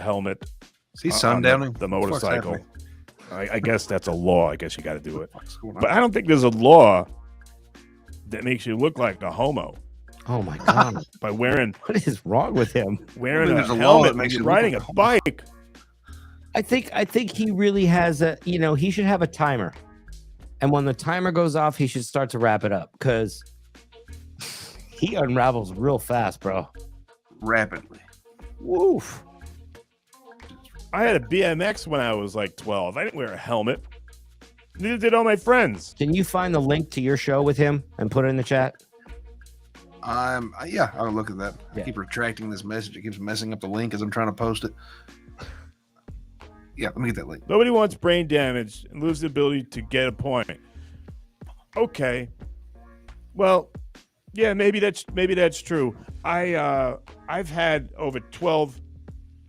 helmet. See sundowning the motorcycle. I guess that's a law. I guess you got to do it. But I don't think there's a law that makes you look like a homo. Oh my God! By wearing, what is wrong with him? Wearing a helmet when you're riding a bike. I think he really has a. He should have a timer, and when the timer goes off, he should start to wrap it up because he unravels real fast, bro. Rapidly. Woof. I had a BMX when I was like 12. I didn't wear a helmet. Neither did all my friends. Can you find the link to your show with him and put it in the chat? Yeah, I'll look at that. Yeah. I keep retracting this message. It keeps messing up the link as I'm trying to post it. Yeah, let me get that link. Nobody wants brain damage and lose the ability to get a point. Okay. Well, Yeah, maybe that's true. I've had over 12,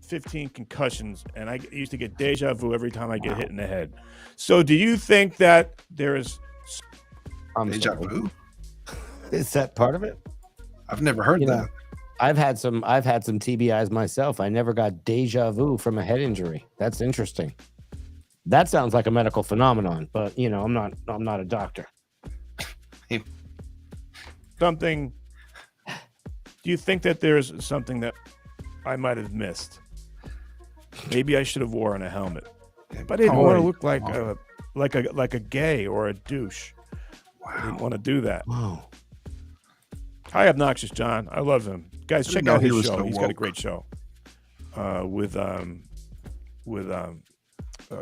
15 concussions, and I used to get deja vu every time I get hit in the head. So, do you think that there is deja vu? Is that part of it? I've never heard that. I've had some TBIs myself. I never got deja vu from a head injury. That's interesting. That sounds like a medical phenomenon, but I'm not a doctor. Something. Do you think that there's something that I might have missed? Maybe I should have worn a helmet, but I didn't want to look like a gay or a douche. Wow. I didn't want to do that. Wow. Hi, Obnoxious John. I love him. Guys, check out his show. He's got a great show with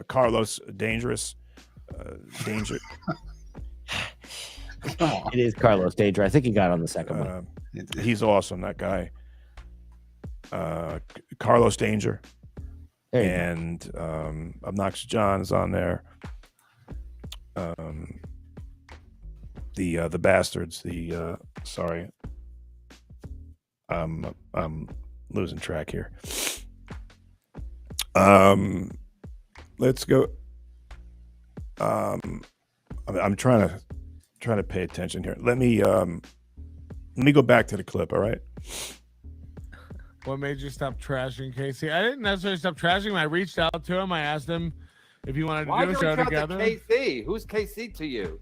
Carlos Dangerous. Danger. It is Carlos Danger. I think he got on the second one. He's awesome, that guy. Carlos Danger. And Obnoxious John is on there. The bastards. Sorry. I'm losing track here. Let's go. I'm trying to pay attention here. Let me go back to the clip. All right. What made you stop trashing Casey? I didn't necessarily stop trashing him. I reached out to him. I asked him if he wanted to do a show together. KC? Who's KC to you?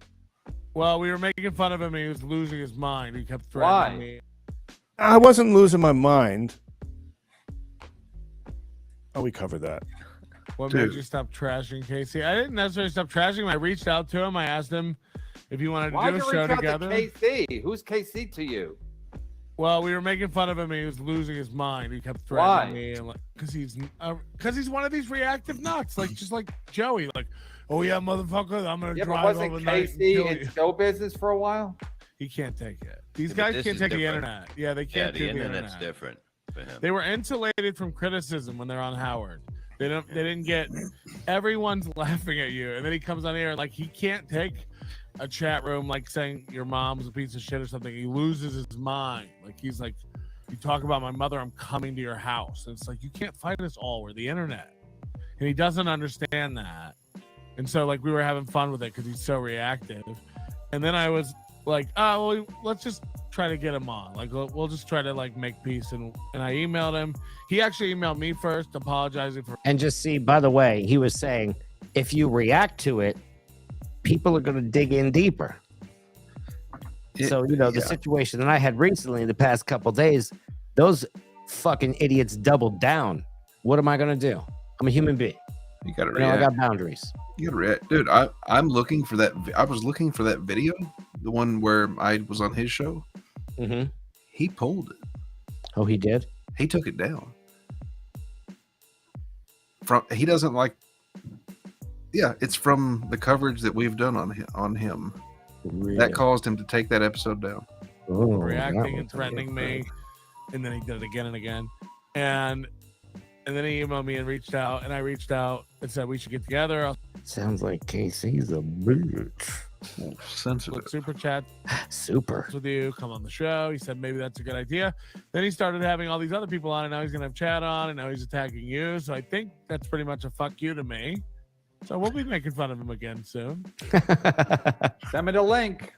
Well, we were making fun of him. And he was losing his mind. He kept threatening me. I wasn't losing my mind. Oh, we covered that. What made you stop trashing Casey? I didn't necessarily stop trashing him. I reached out to him. I asked him if he wanted to do a show together. KC? Who's KC to you? Well, we were making fun of him. And he was losing his mind. He kept threatening me, and because he's one of these reactive nuts, just like Joey. Like, oh yeah, motherfucker, I'm gonna drive overnight. KC in show business for a while? He can't take it. These guys can't take the internet. Yeah, they can't do the internet. The internet's different for him. They were insulated from criticism when they're on Howard. They didn't get everyone's laughing at you, and then he comes on here like he can't take a chat room like saying your mom's a piece of shit or something. He loses his mind. Like he's like, you talk about my mother, I'm coming to your house. And it's like, you can't fight us all. We're the internet. And he doesn't understand that. And so like we were having fun with it because he's so reactive. And then I was like, oh, well, let's just try to get him on. Like we'll just try to like make peace. And I emailed him. He actually emailed me first, apologizing for. And just see, by the way, he was saying if you react to it, people are going to dig in deeper. So, the situation that I had recently in the past couple of days, those fucking idiots doubled down. What am I going to do? I'm a human being. You got to react. I got boundaries. You got to react. Dude, I'm looking for that. I was looking for that video, the one where I was on his show. Mm-hmm. He pulled it. Oh, he did? He took it down. He doesn't like. Yeah, it's from the coverage that we've done on him. Really? That caused him to take that episode down. Oh, reacting and threatening me, and then he did it again and again, and then he emailed me and reached out, and I reached out and said we should get together. Sounds like Casey's a bitch. Sensitive. Super chat. Super. With you, come on the show. He said maybe that's a good idea. Then he started having all these other people on, and now he's gonna have Chad on, and now he's attacking you. So I think that's pretty much a fuck you to me. So we'll be making fun of him again soon. Send me the link.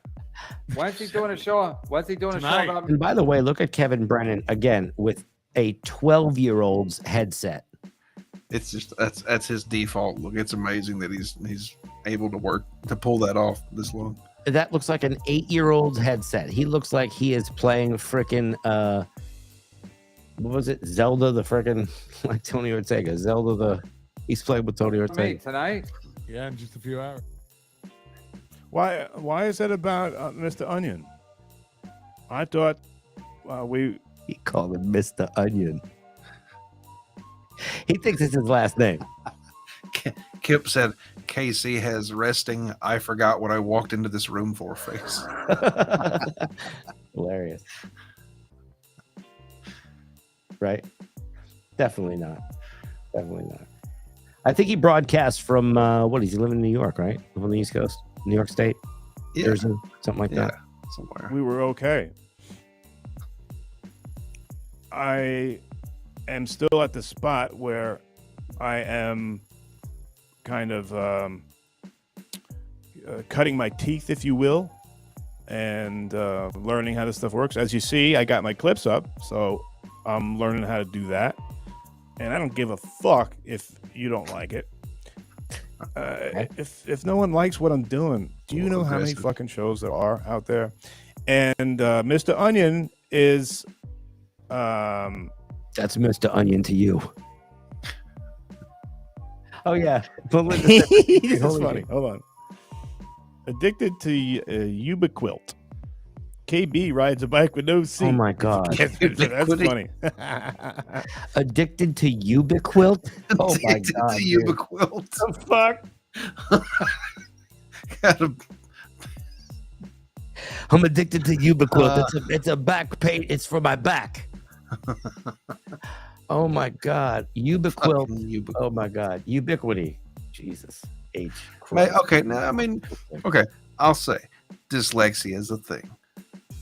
When's he doing a show? When's he doing Tonight. a show about? And by the way, look at Kevin Brennan again with a 12-year-old's headset. It's just that's his default look. It's amazing that he's able to pull that off this long. That looks like an 8-year-old's headset. He looks like he is playing frickin' what was it? Zelda the frickin' like Tony Ortega. He's playing with Tony Ortega tonight. Yeah, in just a few hours. Why is that about Mr. Onion? I thought he called him Mr. Onion. He thinks it's his last name. Kip said, KC has resting, I forgot what I walked into this room for face. Hilarious. Right? Definitely not. I think he broadcasts from, what is he living in New York, right? On the East Coast? New York State? Yeah. Jersey? Something like that. Somewhere. we were okay. I am still at the spot where I am kind of cutting my teeth, if you will, and learning how this stuff works. As you see, I got my clips up, so I'm learning how to do that. And I don't give a fuck if you don't like it. If no one likes what I'm doing, do you know how many fucking shows there are out there? And Mr. Onion is that's Mr. Onion to you. Oh yeah, that's funny. Hold on. Addicted to Ubiquilt. KB rides a bike with no seat. Oh my god, that's funny. Addicted to Ubiquilt. Oh my god, to Ubiquilt. The fuck. I'm addicted to Ubiquilt. It's a back pain. It's for my back. Oh my god, Ubiquilt. Oh my god, ubiquity. Jesus H. Okay, now I mean, okay, I'll say dyslexia is a thing,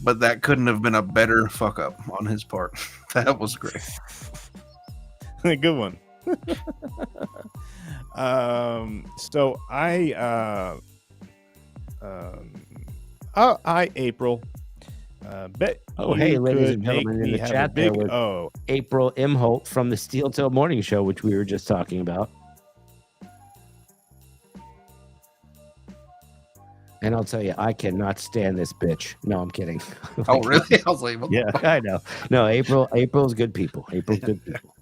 but that couldn't have been a better fuck up on his part. That was great. Good one. So I April. Bet. Oh, hey, ladies and gentlemen, in the chat there was April Imholt from the Steel Toe Morning Show, which we were just talking about. And I'll tell you, I cannot stand this bitch. No, I'm kidding. Oh, really? I was like, yeah, I know. No, April's good people. April's good people.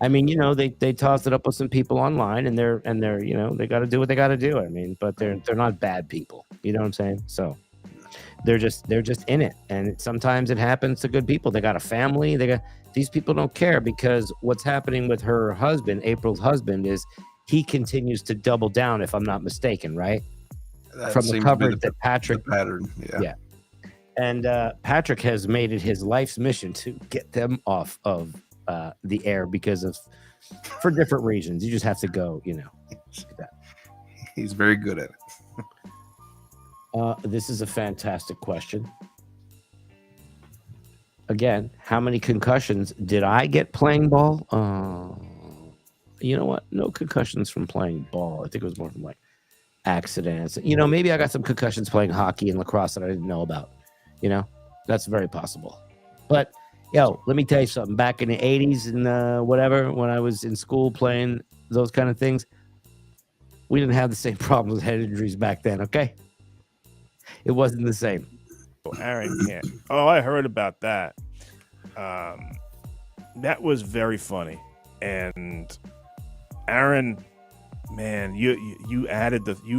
I mean, you know, they tossed it up with some people online, and they're you know, they got to do what they got to do. I mean, but they're not bad people. You know what I'm saying? So they're just in it, and sometimes it happens to good people. They got a family. These people don't care, because what's happening with her husband, April's husband, is he continues to double down. If I'm not mistaken, right? From the coverage that Patrick pattern, yeah. And Patrick has made it his life's mission to get them off of the air for different reasons. You just have to go, you know. He's very good at it. This is a fantastic question. Again, how many concussions did I get playing ball? You know what? No concussions from playing ball. I think it was more from like accidents. You know, maybe I got some concussions playing hockey and lacrosse that I didn't know about. You know, that's very possible. But yo, let me tell you something. Back in the 80s and whatever, when I was in school playing those kind of things, we didn't have the same problems with head injuries back then, okay? It wasn't the same. Aaron can't. Oh, I heard about that. That was very funny. And Aaron, man, you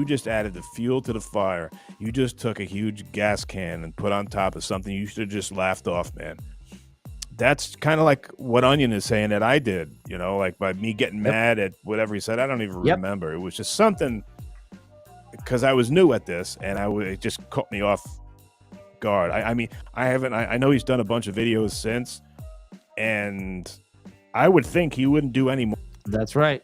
just added the fuel to the fire. You just took a huge gas can and put on top of something you should have just laughed off, man. That's kind of like what Onion is saying that I did, you know, like by me getting mad at whatever he said. I don't even remember. It was just something, because I was new at this, and it just caught me off guard. I mean, I know he's done a bunch of videos since, and I would think he wouldn't do any more. That's right.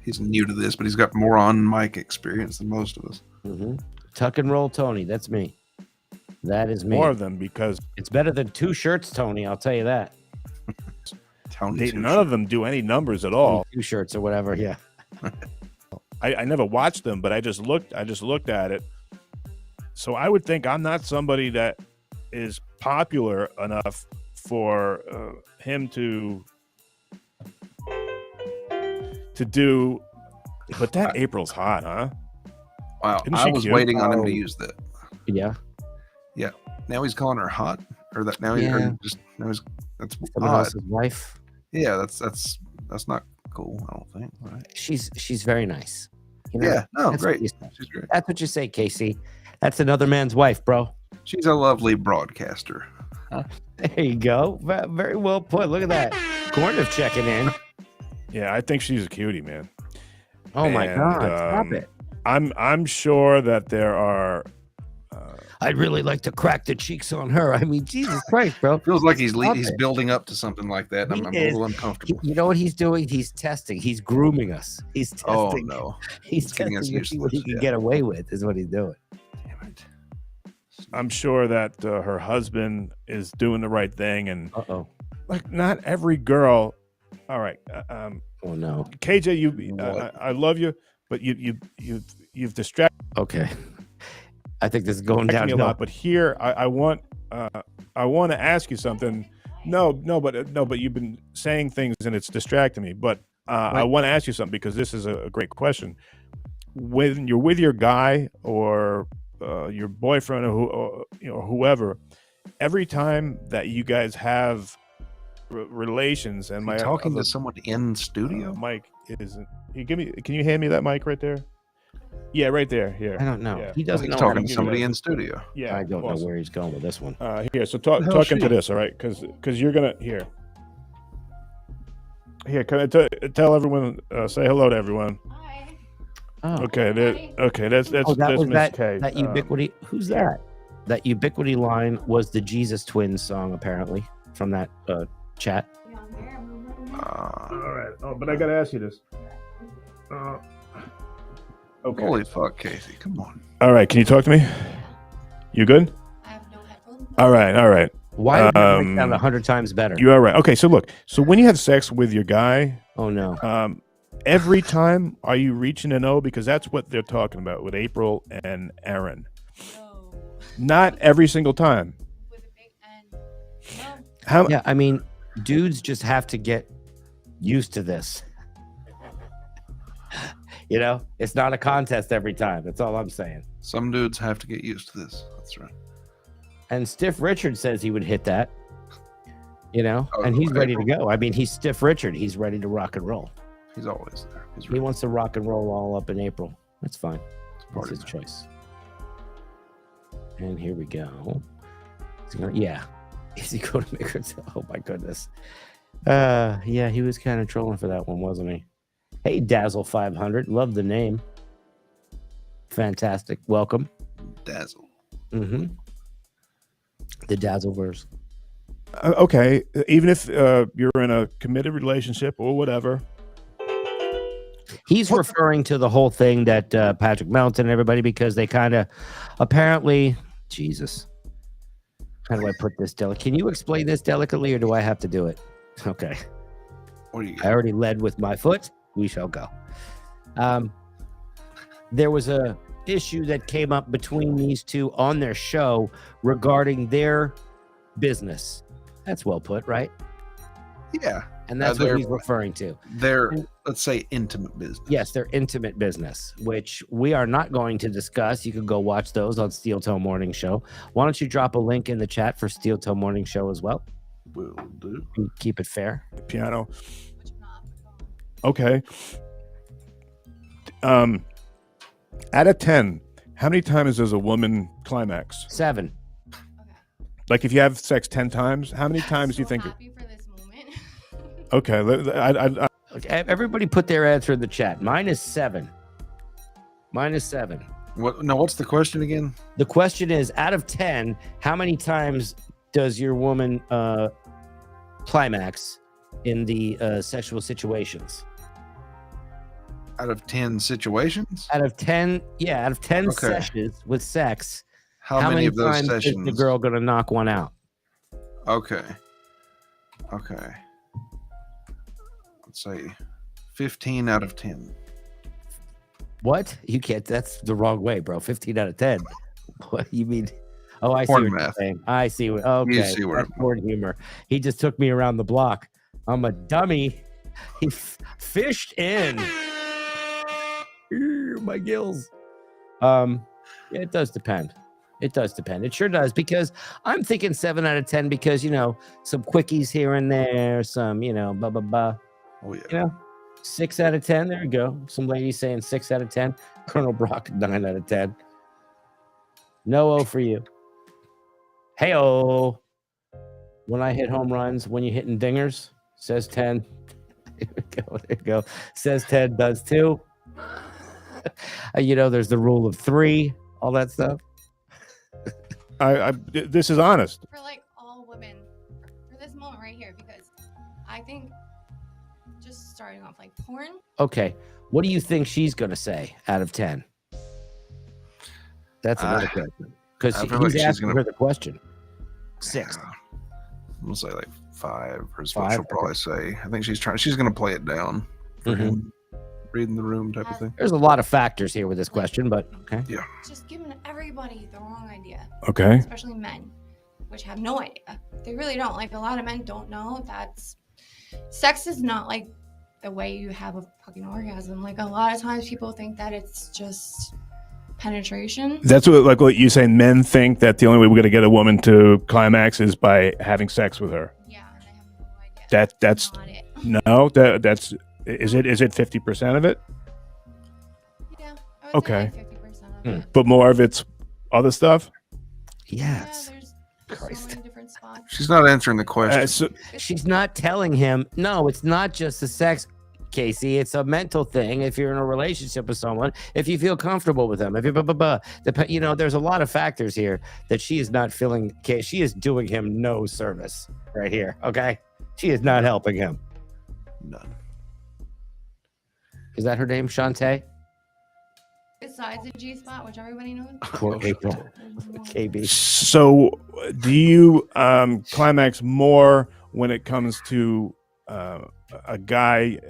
He's new to this, but he's got more on mic experience than most of us. Mm-hmm. Tuck and roll Tony. That's me. That is me. More of them, because it's better than 2 shirts, Tony. I'll tell you that. None of them do any numbers at all. 2 shirts or whatever. Yeah. I never watched them, but I just looked at it. So I would think I'm not somebody that is popular enough for him to do. But that April's hot, huh? Wow. I was waiting on him to use that. Yeah. Yeah. Now he's calling her hot, or that now that's odd. His wife. Yeah, that's not cool. I don't think. Right? She's very nice. You know, yeah. No, great. She's great. That's what you say, Casey. That's another man's wife, bro. She's a lovely broadcaster. There you go. Very well put. Look at that. Corniff checking in. Yeah, I think she's a cutie, man. Oh my God! Stop it. I'm sure that there are. I'd really like to crack the cheeks on her. I mean, Jesus Christ, bro. Feels like he's building up to something like that. I'm a little uncomfortable. You know what he's doing? He's testing. He's grooming us. He's testing. Oh no. He's testing to see what he can get away with. Is what he's doing. Damn it. I'm sure that her husband is doing the right thing, and like not every girl. All right. Oh no, KJ, I love you, but you've distracted. Okay, I think this is going me a downhill. lot. But here, I want to ask you something. No, but you've been saying things and it's distracting me. But I want to ask you something because this is a great question. When you're with your guy or your boyfriend or whoever, every time that you guys have relations, and my talking to someone in studio, Mike isn't. Can you hand me that mic right there? Yeah, right there. Here. I don't know. Yeah. He doesn't know. Talking to somebody in studio. Yeah, I don't know where he's going with this one. Here, so talk into this, all right? Because you're gonna here. Can I tell everyone? Say hello to everyone. Hi. Oh. Okay, that's Miss K. That Ubiquity. Who's that? That Ubiquity line was the Jesus Twins song, apparently, from that chat. All right. Oh, but I gotta ask you this. Okay. Holy fuck, Casey! Come on. All right. Can you talk to me? You good? I have no headphones. All right. Why did you sound 100 times better? You are right. Okay, so look. So when you have sex with your guy, oh no. Every time are you reaching a no? Because that's what they're talking about with April and Aaron. No. Not every single time. With a big N. No. How? Yeah, I mean, dudes just have to get used to this. It's not a contest every time. That's all I'm saying. Some dudes have to get used to this. That's right. And Stiff Richard says he would hit that. And he's ready to go. I mean, he's Stiff Richard. He's ready to rock and roll. He's always there. He wants to rock and roll all up in April. That's fine. That's his choice. And here we go. Is he going to make her? Oh my goodness. Yeah, he was kind of trolling for that one, wasn't he? Hey, Dazzle 500. Love the name. Fantastic. Welcome. Dazzle. Mm-hmm. The Dazzleverse. Okay. Even if you're in a committed relationship or whatever. He's referring to the whole thing that Patrick Melton and everybody, because they kind of apparently, Jesus. How do I put this delicately? Can you explain this delicately, or do I have to do it? Okay. What do you I already led with my foot. We shall go. There was a issue that came up between these two on their show regarding their business. That's well put, right? Yeah. And that's what he's referring to. Their, let's say, intimate business. Yes, their intimate business, which we are not going to discuss. You can go watch those on Steel Toe Morning Show. Why don't you drop a link in the chat for Steel Toe Morning Show as well? Will do. Keep it fair. Piano. Okay. Out of 10, how many times does a woman climax? 7. Okay. Like if you have sex 10 times, how many times do you think? Happy for this moment. Okay. Everybody put their answer in the chat. Mine is 7. Mine is 7. What's the question again? The question is, out of 10, how many times does your woman climax in the sexual situations? Out of 10 situations? Out of 10 sessions with sex, how many of those times sessions is the girl gonna knock one out? Okay. Let's say 15 out of 10. What? You can't. That's the wrong way, bro. 15 out of 10. What you mean? Oh, I see Porn what you're math. saying. I see what. Okay, You see where that's porn humor. He just took me around the block. I'm a dummy. He fished in. Ew, my gills. It does depend. It does depend. It sure does, because I'm thinking 7 out of 10 because, some quickies here and there, some, blah, blah, blah. Oh, yeah. 6 out of 10. There you go. Some ladies saying 6 out of 10. Colonel Brock, 9 out of 10. No-o for you. Hey-o. When I hit home runs, when you're hitting dingers, says 10. There you go. Says 10, does 2. There's the rule of 3, all that stuff. This is honest. For all women, for this moment right here, because I think just starting off porn. Okay. What do you think she's going to say out of 10? That's another question. Because he's asking her the question. 6. We'll say 5 or is what she'll probably say. I think she's going to play it down for him. Reading the room type of thing. There's a lot of factors here with this question, but okay. Yeah. Just giving everybody the wrong idea. Okay. Especially men, which have no idea. They really don't. Like, a lot of men don't know sex is not like the way you have a fucking orgasm. Like, a lot of times people think that it's just penetration. That's what you say. Men think that the only way we're going to get a woman to climax is by having sex with her. Yeah, and I have no idea. That's not it. No, that's is it 50% of it? Yeah. I would say Okay. like 50% of it. But more of it's other stuff? Yes. Yeah, there's so many different spots. She's not answering the question. She's not telling him, no, it's not just the sex, Casey. It's a mental thing. If you're in a relationship with someone, if you feel comfortable with them, if you there's a lot of factors here that she is not feeling. She is doing him no service right here. Okay. She is not helping him. None. Is that her name, Shantae? Besides the G spot, which everybody knows. Poor April. KB. So, do you climax more when it comes to a guy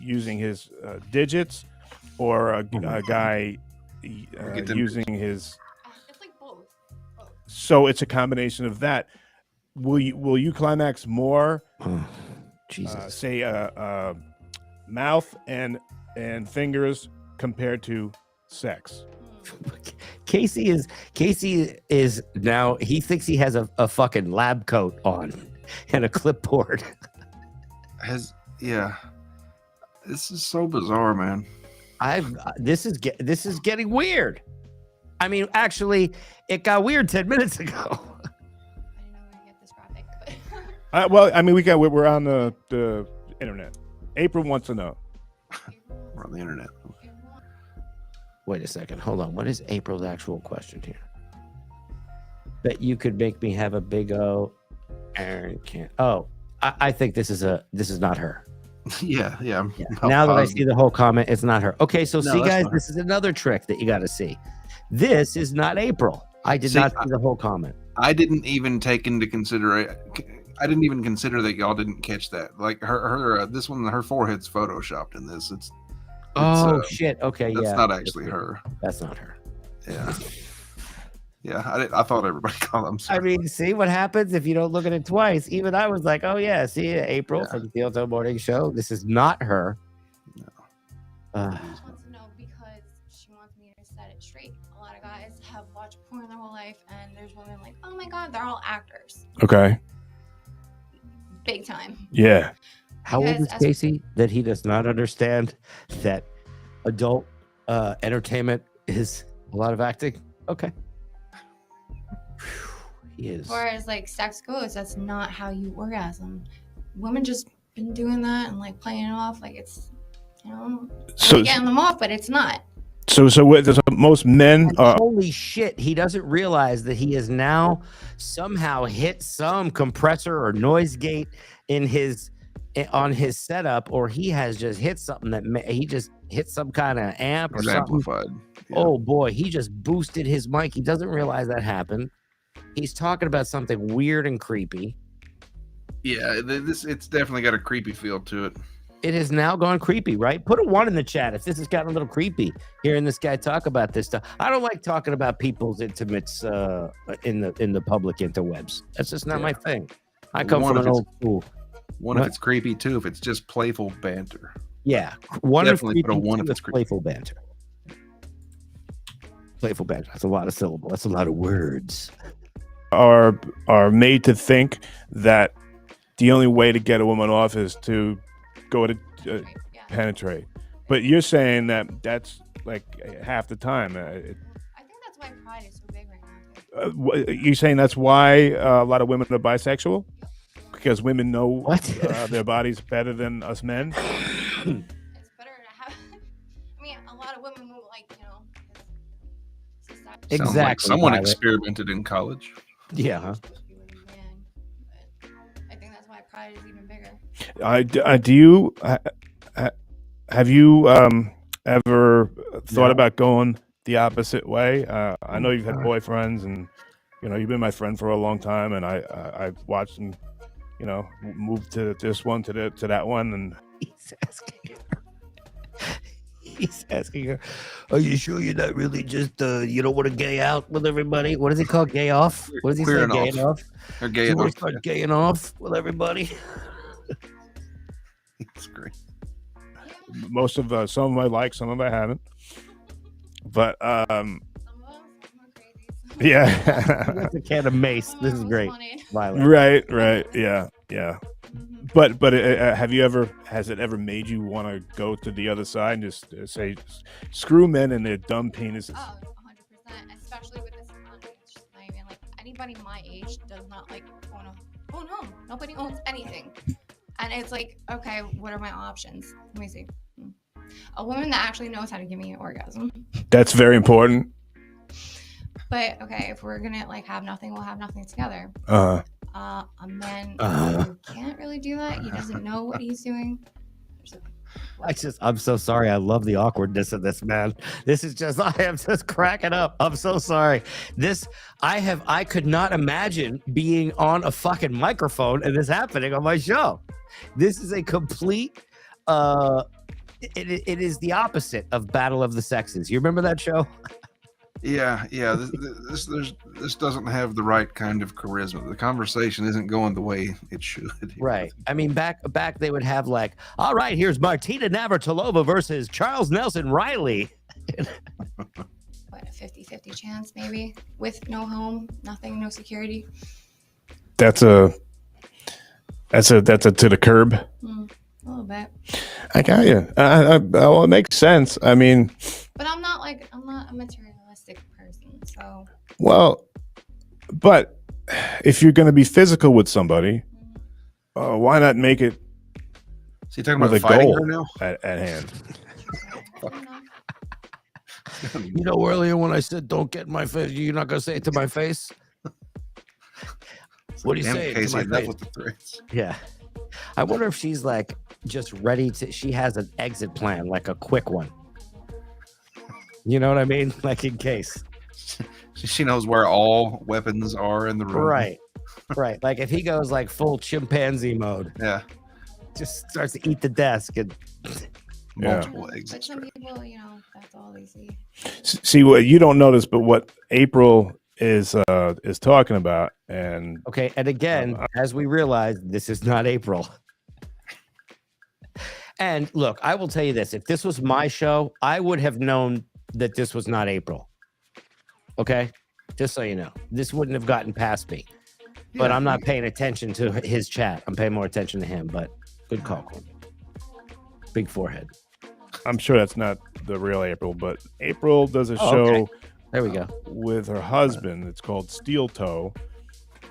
using his digits, or a guy using his? It's like both. So it's a combination of that. Will you climax more? Jesus. Say mouth and fingers compared to sex. Casey is now, he thinks he has a fucking lab coat on and a clipboard. This is so bizarre, man. This is getting weird. I mean, actually, it got weird 10 minutes ago. I didn't know we would get this graphic, but Well, I mean, we're on the internet. April wants to know. We're on the internet. Wait a second. Hold on. What is April's actual question here? That you could make me have a big O. Aaron can't. Oh, I think this is not her. Yeah. Now that I see the whole comment, it's not her. Okay, so No, see, that's guys, fine. this is another trick that you got to see. This is not April. I did not see the whole comment. I didn't even take into consideration. I didn't even consider that y'all didn't catch that. Like her this one, her forehead's photoshopped in this. It's Shit. Okay, that's yeah. not actually her. That's not her. Yeah. Yeah, I thought everybody called them. I mean, see what happens if you don't look at it twice. Even I was like, oh, yeah, see April from the Theoto Morning Show. This is not her. No. I just want to know because she wants me to set it straight. A lot of guys have watched porn their whole life, and there's women like, oh my God, they're all actors. Okay. Big time. Yeah. How old is Casey that he does not understand that adult entertainment is a lot of acting? Okay. He is. As far as like sex goes, that's not how you orgasm. Women just been doing that and like playing it off like it's, So getting them off, but it's not. So most men are. Holy shit! He doesn't realize that he has now somehow hit some compressor or noise gate on his setup, or he has just hit something that he just hit some kind of amp or something. Amplified. Yeah. Oh boy, he just boosted his mic. He doesn't realize that happened. He's talking about something weird and creepy. Yeah, it's definitely got a creepy feel to it. It has now gone creepy, right? Put a 1 in the chat if this has gotten a little creepy hearing this guy talk about this stuff. I don't like talking about people's intimates in the public interwebs. That's just not my thing. I come from an old school. If it's creepy too, if it's just playful banter. Yeah, one definitely if put a 1 if it's it's creepy. playful banter. Playful banter. That's a lot of syllables. That's a lot of words. Are made to think that the only way to get a woman off is to go to penetrate. But you're saying that that's like half the time. I think that's why pride is so big right now. You're saying that's why a lot of women are bisexual? Because women know their bodies better than us men? It's better to have. I mean, a lot of women will like, society. Sounds like someone experimented in college. Yeah. Huh? I think that's why pride is even bigger. Have you ever thought about going the opposite way? I know you've had boyfriends, and you've been my friend for a long time, and I watched them, move to this one to that one, and he's asking her, "Are you sure you're not really just you don't want to gay out with everybody? What is it called? Gay off? What does he say? Gaying off? Or Do you want to start gaying off with everybody?" It's great. Most of some of them I like, some of them I haven't. But yeah, that's a can of mace. This is great. Right, yeah. But has it ever made you want to go to the other side and just say, screw men and their dumb penises? Oh, 100%. Especially with this economy. It's just not even like anybody my age does not like own a own home. Nobody owns anything. And it's like, okay, what are my options? Let me see. A woman that actually knows how to give me an orgasm. That's very important. But okay, if we're gonna like have nothing, we'll have nothing together. A man who can't really do that. He doesn't know what he's doing. I'm so sorry. I love the awkwardness of this, man. This is just, I am just cracking up. I'm so sorry. I could not imagine being on a fucking microphone and this happening on my show. This is a complete, it is the opposite of Battle of the Sexes. You remember that show? Yeah. This doesn't have the right kind of charisma. The conversation isn't going the way it should. Right. I mean, back they would have like, all right, here's Martina Navratilova versus Charles Nelson Riley. What, a 50-50 chance maybe with no home, nothing, no security. That's a to the curb. A little bit. I got you. Well, it makes sense. I mean, but I'm not a materialistic person, so. Well, but if you're going to be physical with somebody, why not make it? So you're talking about fighting her now? At hand. You know, earlier when I said don't get in my face, you're not going to say it to my face? What do you say? Casey, enough with the threats. Yeah. I wonder if she's like just ready to, she has an exit plan, like a quick one. You know what I mean? Like in case. She knows where all weapons are in the room. Right. Like if he goes like full chimpanzee mode. Yeah. Just starts to eat the desk and multiple exits. But some people, that's all they see. See, what you don't notice, but what April is talking about, and okay, and again, as we realize, this is not April. And look, I will tell you this: if this was my show, I would have known that this was not April. Okay, just so you know, this wouldn't have gotten past me. But I'm not paying attention to his chat. I'm paying more attention to him. But good call, Courtney. Big forehead. I'm sure that's not the real April, but April does a show. Okay. There we go. With her husband. It's called Steel Toe.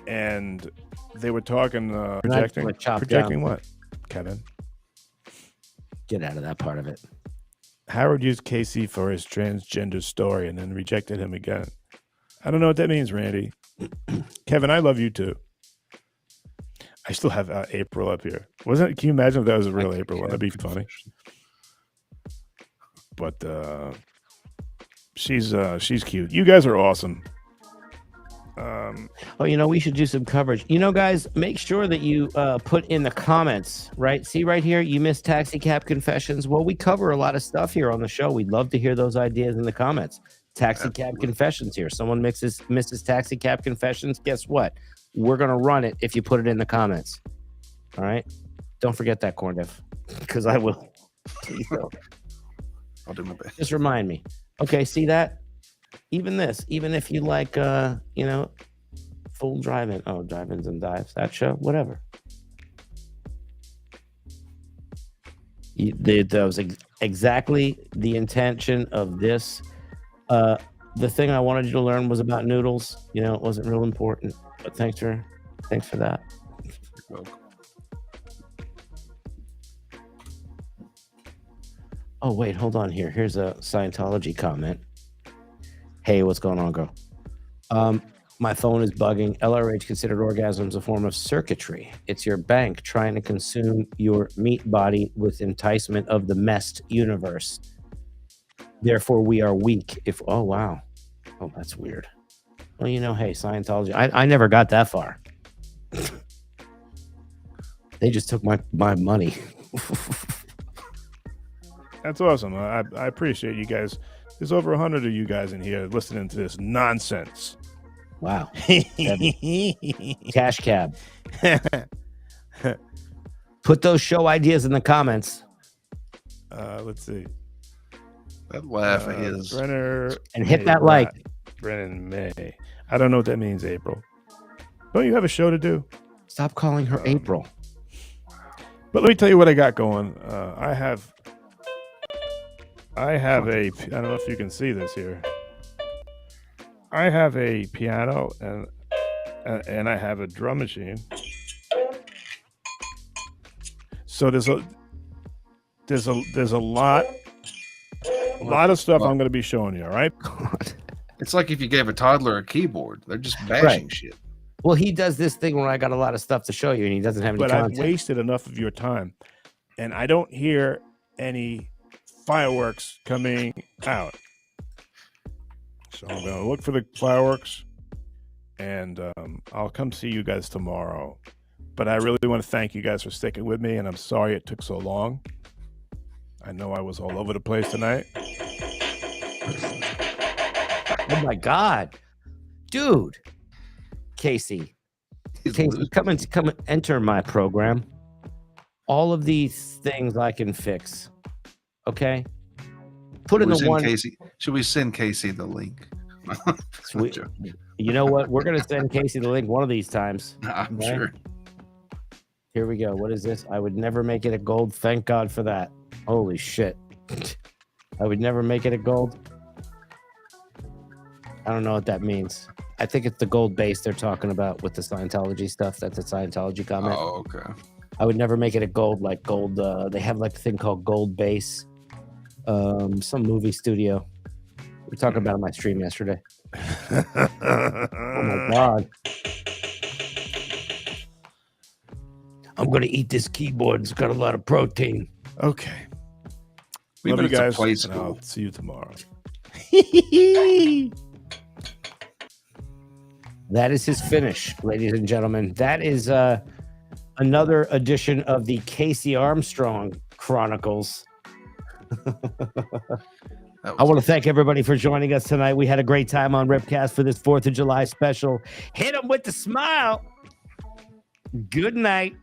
And they were talking, projecting what, Kevin? Get out of that part of it. Howard used Casey for his transgender story and then rejected him again. I don't know what that means, Randy. Kevin, I love you too. I still have April up here. Can you imagine if that was a real April? That'd be funny. But she's cute. You guys are awesome. We should do some coverage. Guys, make sure that you put in the comments, right? See right here, you missed Taxi Cab Confessions. Well, we cover a lot of stuff here on the show. We'd love to hear those ideas in the comments. Taxi Cab Confessions here. Someone misses Taxi Cab Confessions. Guess what? We're going to run it if you put it in the comments. All right? Don't forget that, Corn Diff, because I will. Please don't. I'll do my best. Just remind me. Okay, see that? Even if you like, full drive-in. Oh, drive-ins and dives. That show, whatever. That was exactly the intention of this. The thing I wanted you to learn was about noodles. It wasn't real important, but thanks for that. You're welcome. Oh, wait, hold on here. Here's a Scientology comment. Hey, what's going on, girl? My phone is bugging. LRH considered orgasms a form of circuitry. It's your bank trying to consume your meat body with enticement of the messed universe. Therefore, we are weak. Oh, wow. Oh, that's weird. Well, hey, Scientology. I never got that far. They just took my money. That's awesome. I appreciate you guys. There's over 100 of you guys in here listening to this nonsense. Wow. Cash cab. Put those show ideas in the comments. Let's see. That laugh of his. Brenner. And hit that like. Brennan May. I don't know what that means, April. Don't you have a show to do? Stop calling her April. But let me tell you what I got going. I have a, I don't know if you can see this here. I have a piano and I have a drum machine. So there's a lot of stuff I'm going to be showing you. All right. It's like if you gave a toddler a keyboard, they're just bashing shit. Well, he does this thing where I got a lot of stuff to show you, and he doesn't have any content. I've wasted enough of your time, and I don't hear any fireworks coming out. So I'm going to look for the fireworks, and I'll come see you guys tomorrow. But I really want to thank you guys for sticking with me, and I'm sorry it took so long. I know I was all over the place tonight. Oh, my God. Dude. Casey, come and enter my program. All of these things I can fix. Okay, put in the one. Casey, should we send Casey the link? Sweet. You know what? We're gonna send Casey the link one of these times. I'm sure. Here we go. What is this? I would never make it a gold. Thank God for that. Holy shit! I would never make it a gold. I don't know what that means. I think it's the gold base they're talking about with the Scientology stuff. That's a Scientology comment. Oh, okay. I would never make it a gold, like gold. They have like a thing called gold base. Some movie studio. We talked about it on my stream yesterday. Oh my God. I'm going to eat this keyboard. It's got a lot of protein. Okay. Love you guys. And I'll see you tomorrow. That is his finish, ladies and gentlemen. That is another edition of the Casey Armstrong Chronicles. I want to thank everybody for joining us tonight. We had a great time on RipCast for this 4th of July special. Hit them with the smile. Good night.